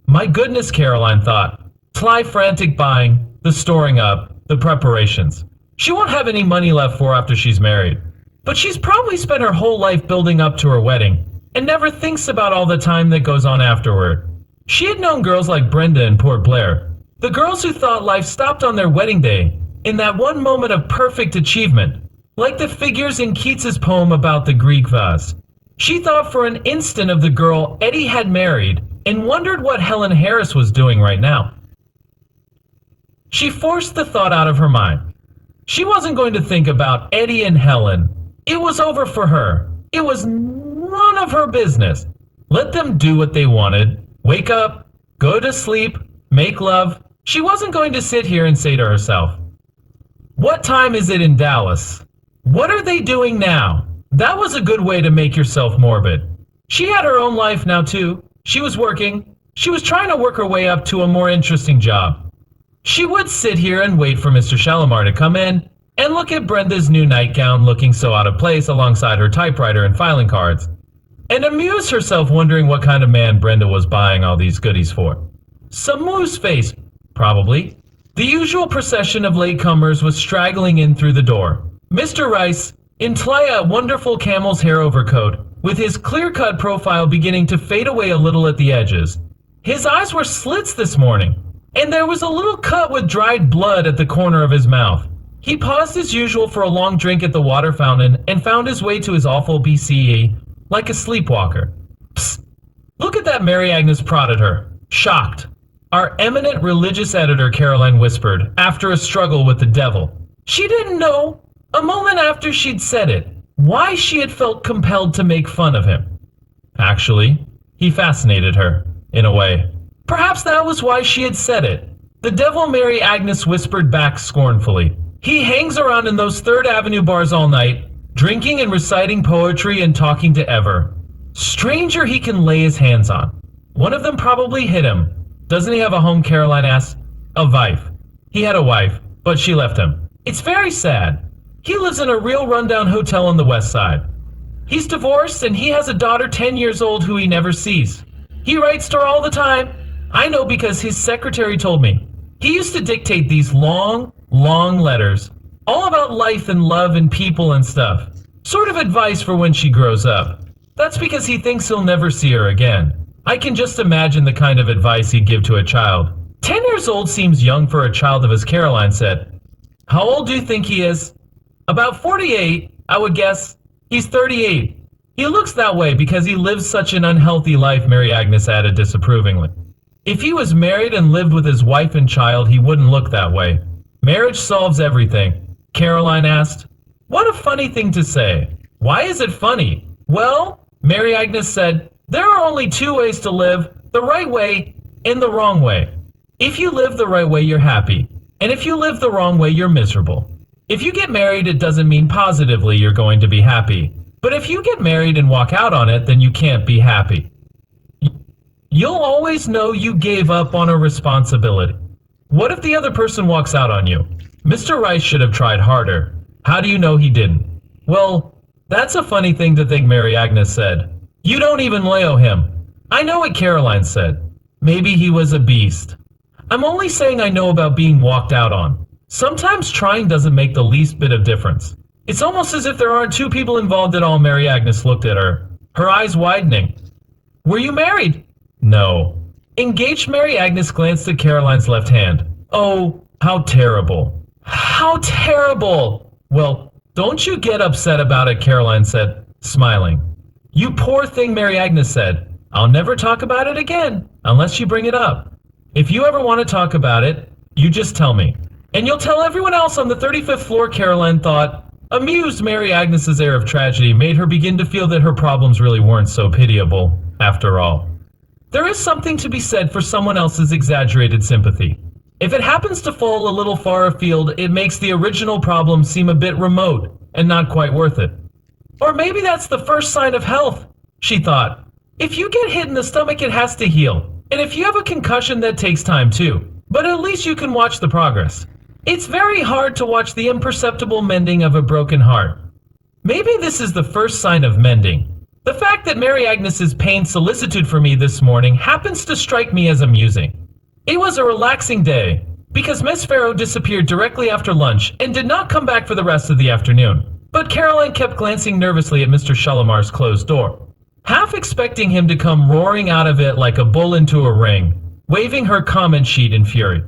My goodness, Caroline thought. Sly, frantic buying, the storing up, the preparations. She won't have any money left for after she's married. But she's probably spent her whole life building up to her wedding, and never thinks about all the time that goes on afterward. She had known girls like Brenda and Port Blair, the girls who thought life stopped on their wedding day, in that one moment of perfect achievement, like the figures in Keats's poem about the Greek vase. She thought for an instant of the girl Eddie had married, and wondered what Helen Harris was doing right now. She forced the thought out of her mind. She wasn't going to think about Eddie and Helen. It was over for her. It was none of her business. Let them do what they wanted. Wake up, go to sleep, make love. She wasn't going to sit here and say to herself, "What time is it in Dallas? What are they doing now?" That was a good way to make yourself morbid. She had her own life now too. She was working. She was trying to work her way up to a more interesting job. She would sit here and wait for Mr. Shalimar to come in and look at Brenda's new nightgown looking so out of place alongside her typewriter and filing cards, and amuse herself wondering what kind of man Brenda was buying all these goodies for. Some moose face, probably. The usual procession of latecomers was straggling in through the door. Mr. Rice, in Tlaya, wonderful camel's hair overcoat, with his clear-cut profile beginning to fade away a little at the edges. His eyes were slits this morning, and there was a little cut with dried blood at the corner of his mouth. He paused as usual for a long drink at the water fountain and found his way to his awful BCE like a sleepwalker. "Psst! Look at that," Mary Agnes prodded her, shocked. "Our eminent religious editor," Caroline whispered, after a struggle with the devil. She didn't know, a moment after she'd said it, why she had felt compelled to make fun of him. Actually, he fascinated her, in a way. Perhaps that was why she had said it. The devil, Mary Agnes whispered back scornfully. He hangs around in those Third Avenue bars all night, drinking and reciting poetry and talking to Ever. Stranger he can lay his hands on. One of them probably hit him. Doesn't he have a home, Caroline asked. A wife. He had a wife, but she left him. It's very sad. He lives in a real rundown hotel on the west side. He's divorced and he has a daughter 10 years old who he never sees. He writes to her all the time. I know because his secretary told me. He used to dictate these long, long letters, all about life and love and people and stuff. Sort of advice for when she grows up. That's because he thinks he'll never see her again. I can just imagine the kind of advice he'd give to a child. 10 years old seems young for a child of his, Caroline said. How old do you think he is? About 48, I would guess. He's 38. He looks that way because he lives such an unhealthy life, Mary Agnes added disapprovingly. If he was married and lived with his wife and child, he wouldn't look that way. Marriage solves everything, Caroline asked. What a funny thing to say. Why is it funny? Well, Mary Agnes said, there are only 2 ways to live, the right way and the wrong way. If you live the right way, you're happy. And if you live the wrong way, you're miserable. If you get married, it doesn't mean positively you're going to be happy. But if you get married and walk out on it, then you can't be happy. You'll always know you gave up on a responsibility. What if the other person walks out on you? Mr. Rice should have tried harder. How do you know he didn't? Well, that's a funny thing to think, Mary Agnes said. You don't even lay him. I know what Caroline said. Maybe he was a beast. I'm only saying I know about being walked out on. Sometimes trying doesn't make the least bit of difference. It's almost as if there aren't two people involved at all. Mary Agnes looked at her, her eyes widening. Were you married? No. Engaged. Mary Agnes glanced at Caroline's left hand. Oh, how terrible. How terrible. Well, don't you get upset about it, Caroline said, smiling. You poor thing, Mary Agnes said. I'll never talk about it again, unless you bring it up. If you ever want to talk about it, you just tell me. And you'll tell everyone else on the 35th floor, Caroline thought. Amused, Mary Agnes's air of tragedy made her begin to feel that her problems really weren't so pitiable, after all. There is something to be said for someone else's exaggerated sympathy. If it happens to fall a little far afield, it makes the original problem seem a bit remote and not quite worth it. Or maybe that's the first sign of health, she thought. If you get hit in the stomach, it has to heal. And if you have a concussion, that takes time too. But at least you can watch the progress. It's very hard to watch the imperceptible mending of a broken heart. Maybe this is the first sign of mending. The fact that Mary Agnes's pained solicitude for me this morning happens to strike me as amusing. It was a relaxing day, because Miss Farrow disappeared directly after lunch and did not come back for the rest of the afternoon. But Caroline kept glancing nervously at Mr. Shalimar's closed door, half expecting him to come roaring out of it like a bull into a ring, waving her comment sheet in fury.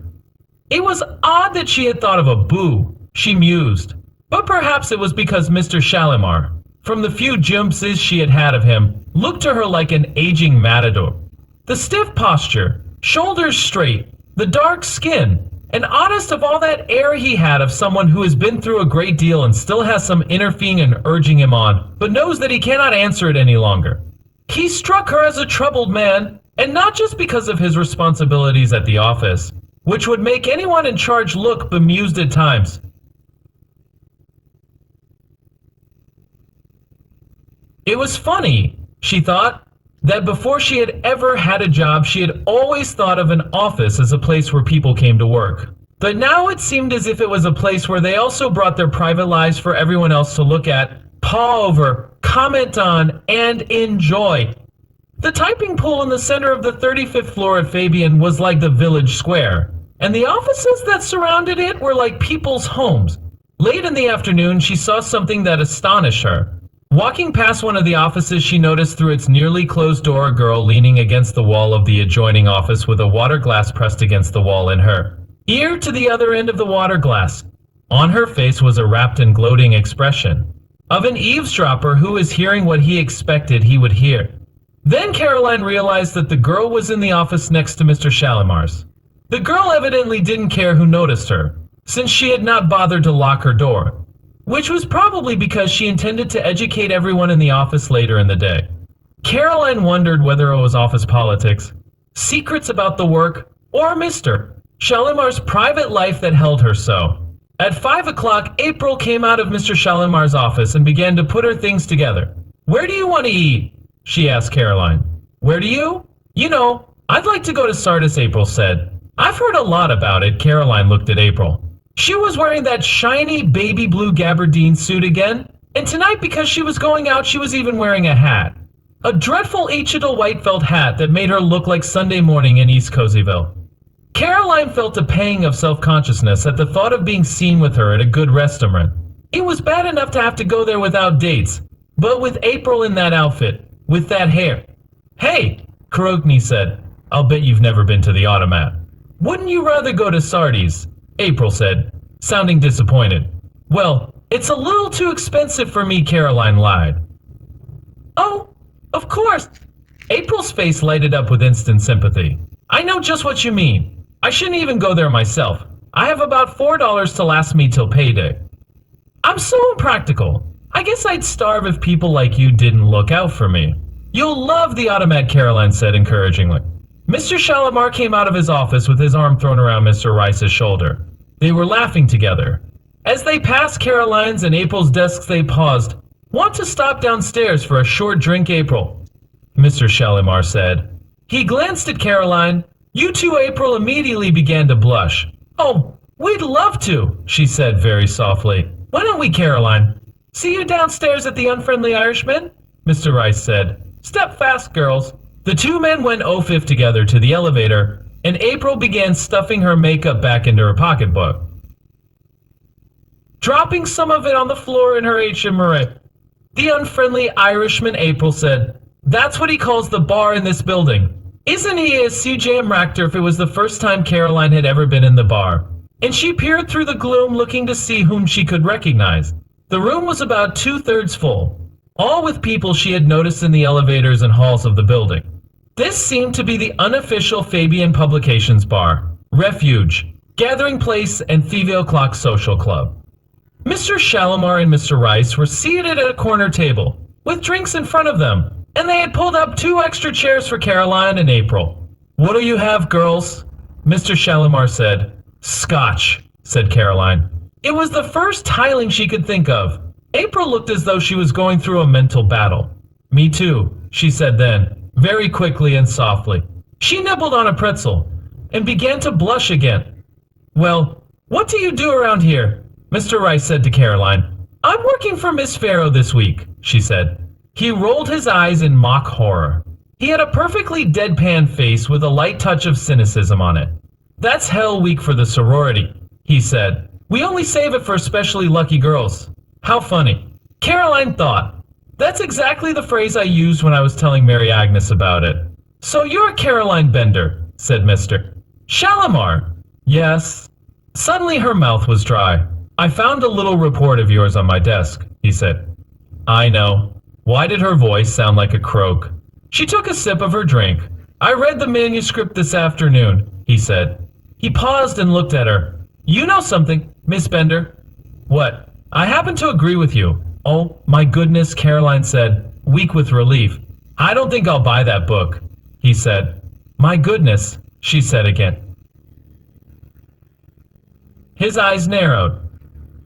It was odd that she had thought of a boo, she mused, but perhaps it was because Mr. Shalimar, from the few glimpses she had had of him, looked to her like an aging matador. The stiff posture, shoulders straight, the dark skin, and oddest of all, that air he had of someone who has been through a great deal and still has some inner fiend urging him on, but knows that he cannot answer it any longer. He struck her as a troubled man, and not just because of his responsibilities at the office, which would make anyone in charge look bemused at times. It was funny, she thought, that before she had ever had a job, she had always thought of an office as a place where people came to work. But now it seemed as if it was a place where they also brought their private lives for everyone else to look at, paw over, comment on, and enjoy. The typing pool in the center of the 35th floor at Fabian was like the village square, and the offices that surrounded it were like people's homes. Late in the afternoon, she saw something that astonished her. Walking past one of the offices, she noticed through its nearly closed door a girl leaning against the wall of the adjoining office with a water glass pressed against the wall in her ear to the other end of the water glass. On her face was a rapt and gloating expression of an eavesdropper who was hearing what he expected he would hear. Then Caroline realized that the girl was in the office next to Mr. Shalimar's. The girl evidently didn't care who noticed her, since she had not bothered to lock her door, which was probably because she intended to educate everyone in the office later in the day. Caroline wondered whether it was office politics, secrets about the work, or Mr. Shalimar's private life that held her so. At 5 o'clock, April came out of Mr. Shalimar's office and began to put her things together. "Where do you want to eat?" she asked Caroline. "Where do you?" "You know, I'd like to go to Sardis," April said. "I've heard a lot about it." Caroline looked at April. She was wearing that shiny baby blue gabardine suit again, and tonight, because she was going out, she was even wearing a hat. A dreadful ancient white felt hat that made her look like Sunday morning in East Cozyville. Caroline felt a pang of self-consciousness at the thought of being seen with her at a good restaurant. It was bad enough to have to go there without dates, but with April in that outfit, with that hair. "Hey," Kurogny said, "I'll bet you've never been to the Automat." "Wouldn't you rather go to Sardis?" April said, sounding disappointed. "Well, it's a little too expensive for me," Caroline lied. "Oh, of course." April's face lighted up with instant sympathy. "I know just what you mean. I shouldn't even go there myself. I have about $4 to last me till payday." "I'm so impractical. I guess I'd starve if people like you didn't look out for me." "You'll love the Automat," Caroline said encouragingly. Mr. Shalimar came out of his office with his arm thrown around Mr. Rice's shoulder. They were laughing together. As they passed Caroline's and April's desks, they paused. "Want to stop downstairs for a short drink, April?" Mr. Shalimar said. He glanced at Caroline. "You too," April immediately began to blush. "Oh, we'd love to," she said very softly. "Why don't we, Caroline?" "See you downstairs at the Unfriendly Irishman," Mr. Rice said. "Step fast, girls." The two men went o-fifth together to the elevator, and April began stuffing her makeup back into her pocketbook, dropping some of it on the floor in her HMRA. The Unfriendly Irishman, April said. "That's what he calls the bar in this building. Isn't he a CJM Rector if it was the first time Caroline had ever been in the bar?" And she peered through the gloom looking to see whom she could recognize. The room was about 2/3 full, all with people she had noticed in the elevators and halls of the building. This seemed to be the unofficial Fabian Publications Bar, Refuge, Gathering Place, and Thieveau Clock Social Club. Mr. Shalimar and Mr. Rice were seated at a corner table, with drinks in front of them, and they had pulled up 2 extra chairs for Caroline and April. "What'll you have, girls?" Mr. Shalimar said. "Scotch," said Caroline. It was the first tiling she could think of. April looked as though she was going through a mental battle. "Me too," she said then, very quickly and softly. She nibbled on a pretzel and began to blush again. "Well, what do you do around here?" Mr. Rice said to Caroline. "I'm working for Miss Farrow this week," she said. He rolled his eyes in mock horror. He had a perfectly deadpan face with a light touch of cynicism on it. "That's hell week for the sorority," he said. "We only save it for especially lucky girls." How funny. Caroline thought. That's exactly the phrase I used when I was telling Mary Agnes about it. "So you're Caroline Bender," said Mr. Shalimar. "Yes." Suddenly her mouth was dry. "I found a little report of yours on my desk," he said. "I know." Why did her voice sound like a croak? She took a sip of her drink. "I read the manuscript this afternoon," he said. He paused and looked at her. "You know something, Miss Bender." "What?" "I happen to agree with you." "Oh, my goodness," Caroline said, weak with relief. "I don't think I'll buy that book," he said. "My goodness," she said again. His eyes narrowed.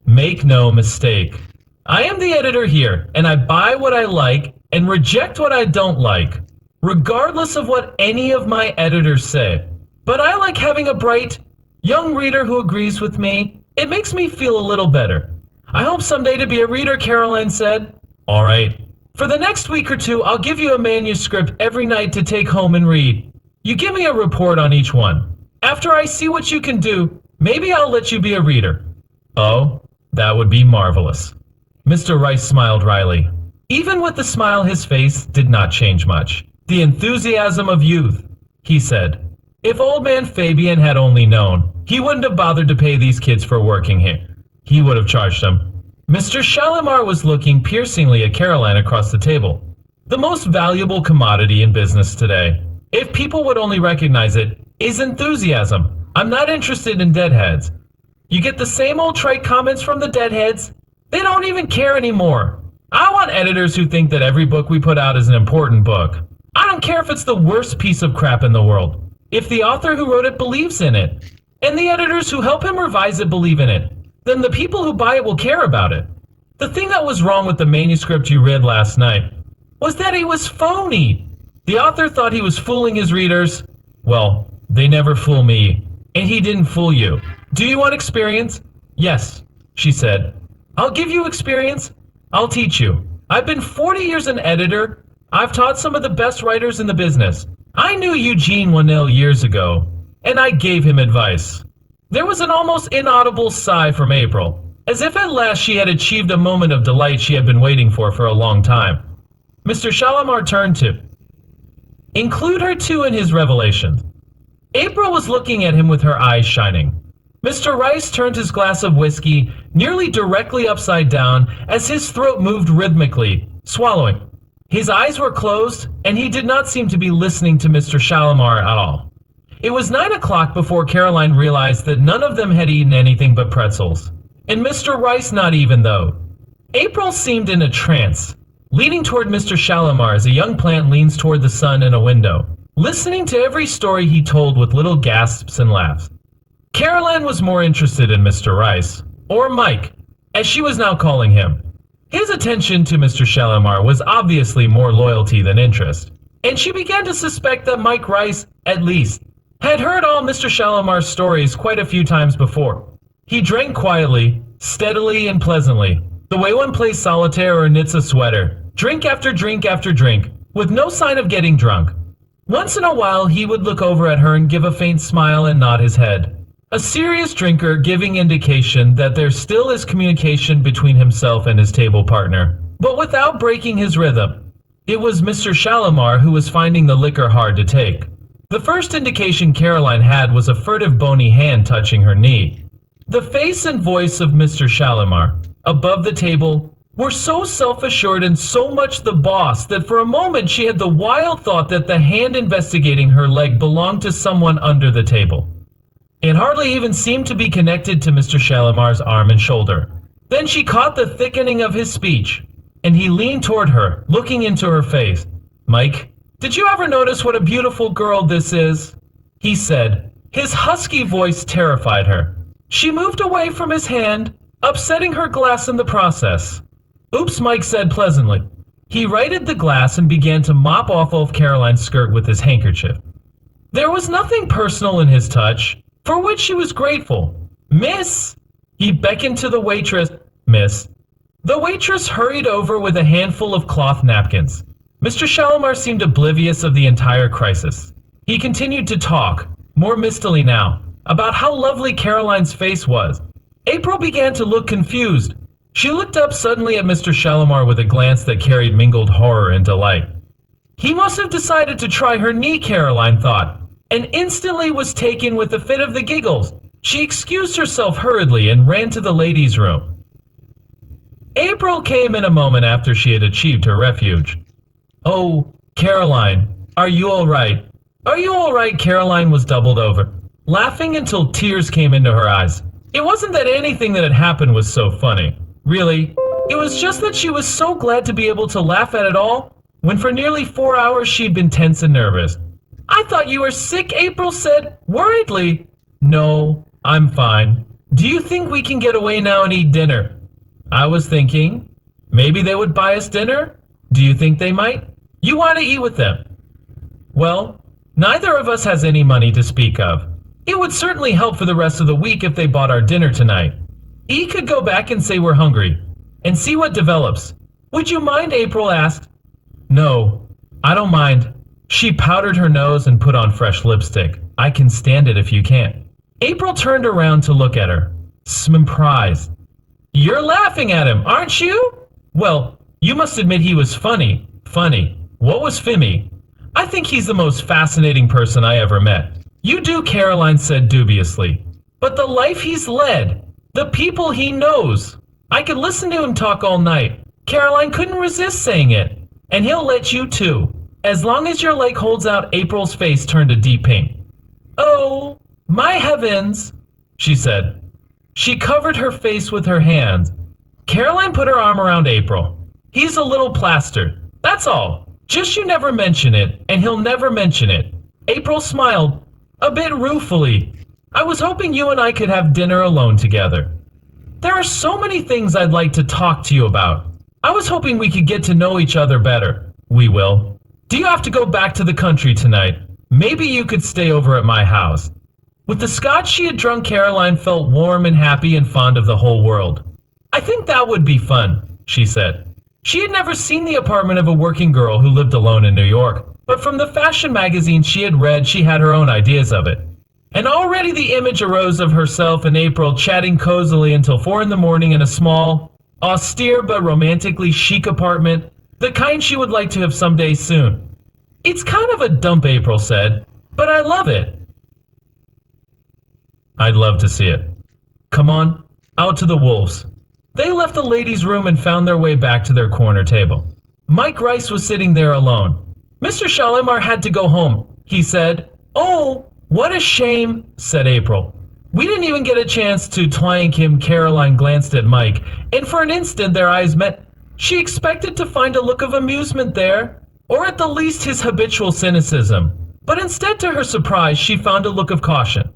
"Make no mistake. I am the editor here, and I buy what I like and reject what I don't like, regardless of what any of my editors say. But I like having a bright, young reader who agrees with me. It makes me feel a little better. I hope someday to be a reader," Caroline said. "All right. For the next week or 2, I'll give you a manuscript every night to take home and read. You give me a report on each one. After I see what you can do, maybe I'll let you be a reader." "Oh, that would be marvelous." Mr. Rice smiled wryly. Even with the smile, his face did not change much. "The enthusiasm of youth," he said. "If old man Fabian had only known, he wouldn't have bothered to pay these kids for working here. He would have charged them." Mr. Shalimar was looking piercingly at Caroline across the table. "The most valuable commodity in business today, if people would only recognize it, is enthusiasm. I'm not interested in deadheads. You get the same old trite comments from the deadheads. They don't even care anymore. I want editors who think that every book we put out is an important book. I don't care if it's the worst piece of crap in the world, if the author who wrote it believes in it, and the editors who help him revise it believe in it, then the people who buy it will care about it. The thing that was wrong with the manuscript you read last night was that it was phony. The author thought he was fooling his readers. Well, they never fool me, and he didn't fool you. Do you want experience?" "Yes," she said. "I'll give you experience. I'll teach you. I've been 40 years an editor. I've taught some of the best writers in the business. I knew Eugene Winnell years ago, and I gave him advice." There was an almost inaudible sigh from April, as if at last she had achieved a moment of delight she had been waiting for a long time. Mr. Shalimar turned to include her too in his revelations. April was looking at him with her eyes shining. Mr. Rice turned his glass of whiskey nearly directly upside down as his throat moved rhythmically, swallowing. His eyes were closed, and he did not seem to be listening to Mr. Shalimar at all. It was 9 o'clock before Caroline realized that none of them had eaten anything but pretzels, and Mr. Rice not even though. April seemed in a trance, leaning toward Mr. Shalimar as a young plant leans toward the sun in a window, listening to every story he told with little gasps and laughs. Caroline was more interested in Mr. Rice, or Mike, as she was now calling him. His attention to Mr. Shalimar was obviously more loyalty than interest, and she began to suspect that Mike Rice, at least, had heard all Mr. Shalimar's stories quite a few times before. He drank quietly, steadily, and pleasantly, the way one plays solitaire or knits a sweater, drink after drink after drink, with no sign of getting drunk. Once in a while he would look over at her and give a faint smile and nod his head. A serious drinker, giving indication that there still is communication between himself and his table partner, but without breaking his rhythm. It was Mr. Shalimar who was finding the liquor hard to take. The first indication Caroline had was a furtive bony hand touching her knee. The face and voice of Mr. Shalimar, above the table, were so self-assured and so much the boss that for a moment she had the wild thought that the hand investigating her leg belonged to someone under the table. It hardly even seemed to be connected to Mr. Shalimar's arm and shoulder. Then she caught the thickening of his speech, and he leaned toward her, looking into her face. "Mike, did you ever notice what a beautiful girl this is?" he said. His husky voice terrified her. She moved away from his hand, upsetting her glass in the process. "Oops," Mike said pleasantly. He righted the glass and began to mop off Caroline's skirt with his handkerchief. There was nothing personal in his touch, for which she was grateful. "Miss!" He beckoned to the waitress. "Miss." The waitress hurried over with a handful of cloth napkins. Mr. Shalimar seemed oblivious of the entire crisis. He continued to talk, more mistily now, about how lovely Caroline's face was. April began to look confused. She looked up suddenly at Mr. Shalimar with a glance that carried mingled horror and delight. He must have decided to try her knee, Caroline thought, and instantly was taken with a fit of the giggles. She excused herself hurriedly and ran to the ladies' room. April came in a moment after she had achieved her refuge. "Oh, Caroline, are you all right? Are you all right?" Caroline was doubled over, laughing until tears came into her eyes. It wasn't that anything that had happened was so funny. Really, it was just that she was so glad to be able to laugh at it all, when for nearly 4 hours she'd been tense and nervous. "I thought you were sick," April said, worriedly. "No, I'm fine. Do you think we can get away now and eat dinner?" "I was thinking, maybe they would buy us dinner. Do you think they might? You want to eat with them?" "Well, neither of us has any money to speak of. It would certainly help for the rest of the week if they bought our dinner tonight. E could go back and say we're hungry, and see what develops." "Would you mind?" April asked. "No, I don't mind." She powdered her nose and put on fresh lipstick. "I can stand it if you can't." April turned around to look at her, surprised. "You're laughing at him, aren't you? Well, you must admit he was funny." "Funny? What was Fimmy?" "I think he's the most fascinating person I ever met." "You do," Caroline said dubiously. "But the life he's led, the people he knows. I could listen to him talk all night." Caroline couldn't resist saying it. "And he'll let you too, as long as your leg holds out." April's face turned a deep pink. "Oh, my heavens," she said. She covered her face with her hands. Caroline put her arm around April. "He's a little plastered, that's all. Just you never mention it, and he'll never mention it." April smiled, a bit ruefully. "I was hoping you and I could have dinner alone together. There are so many things I'd like to talk to you about. I was hoping we could get to know each other better." "We will. Do you have to go back to the country tonight? Maybe you could stay over at my house." With the scotch she had drunk, Caroline felt warm and happy and fond of the whole world. "I think that would be fun," she said. She had never seen the apartment of a working girl who lived alone in New York, but from the fashion magazines she had read, she had her own ideas of it. And already the image arose of herself and April chatting cozily until 4 in the morning in a small, austere but romantically chic apartment, the kind she would like to have someday soon. "It's kind of a dump," April said, "but I love it." "I'd love to see it. Come on, out to the wolves." They left the ladies' room and found their way back to their corner table. Mike Rice was sitting there alone. "Mr. Shalimar had to go home," he said. "Oh, what a shame," said April. "We didn't even get a chance to thank him." Caroline glanced at Mike, and for an instant their eyes met. She expected to find a look of amusement there, or at the least his habitual cynicism. But instead, to her surprise, she found a look of caution.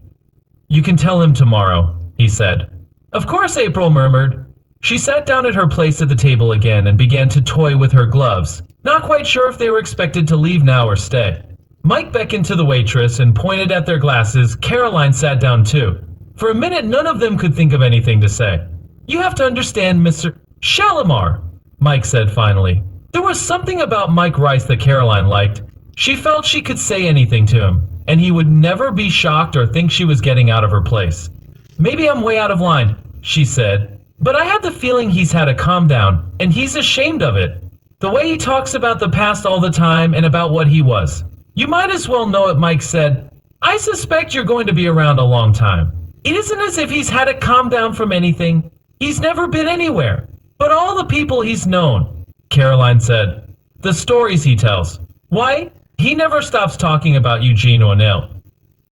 "You can tell him tomorrow," he said. "Of course," April murmured. She sat down at her place at the table again and began to toy with her gloves, not quite sure if they were expected to leave now or stay. Mike beckoned to the waitress and pointed at their glasses. Caroline sat down too. For a minute, none of them could think of anything to say. You have to understand, Mr. Shalimar, Mike said finally. There was something about Mike Rice that Caroline liked. She felt she could say anything to him, and he would never be shocked or think she was getting out of her place. Maybe I'm way out of line, she said, but I have the feeling he's had a calm down, and he's ashamed of it. The way he talks about the past all the time and about what he was. You might as well know it, Mike said. I suspect you're going to be around a long time. It isn't as if he's had to calm down from anything. He's never been anywhere. But all the people he's known, Caroline said. The stories he tells. Why? He never stops talking about Eugene O'Neill.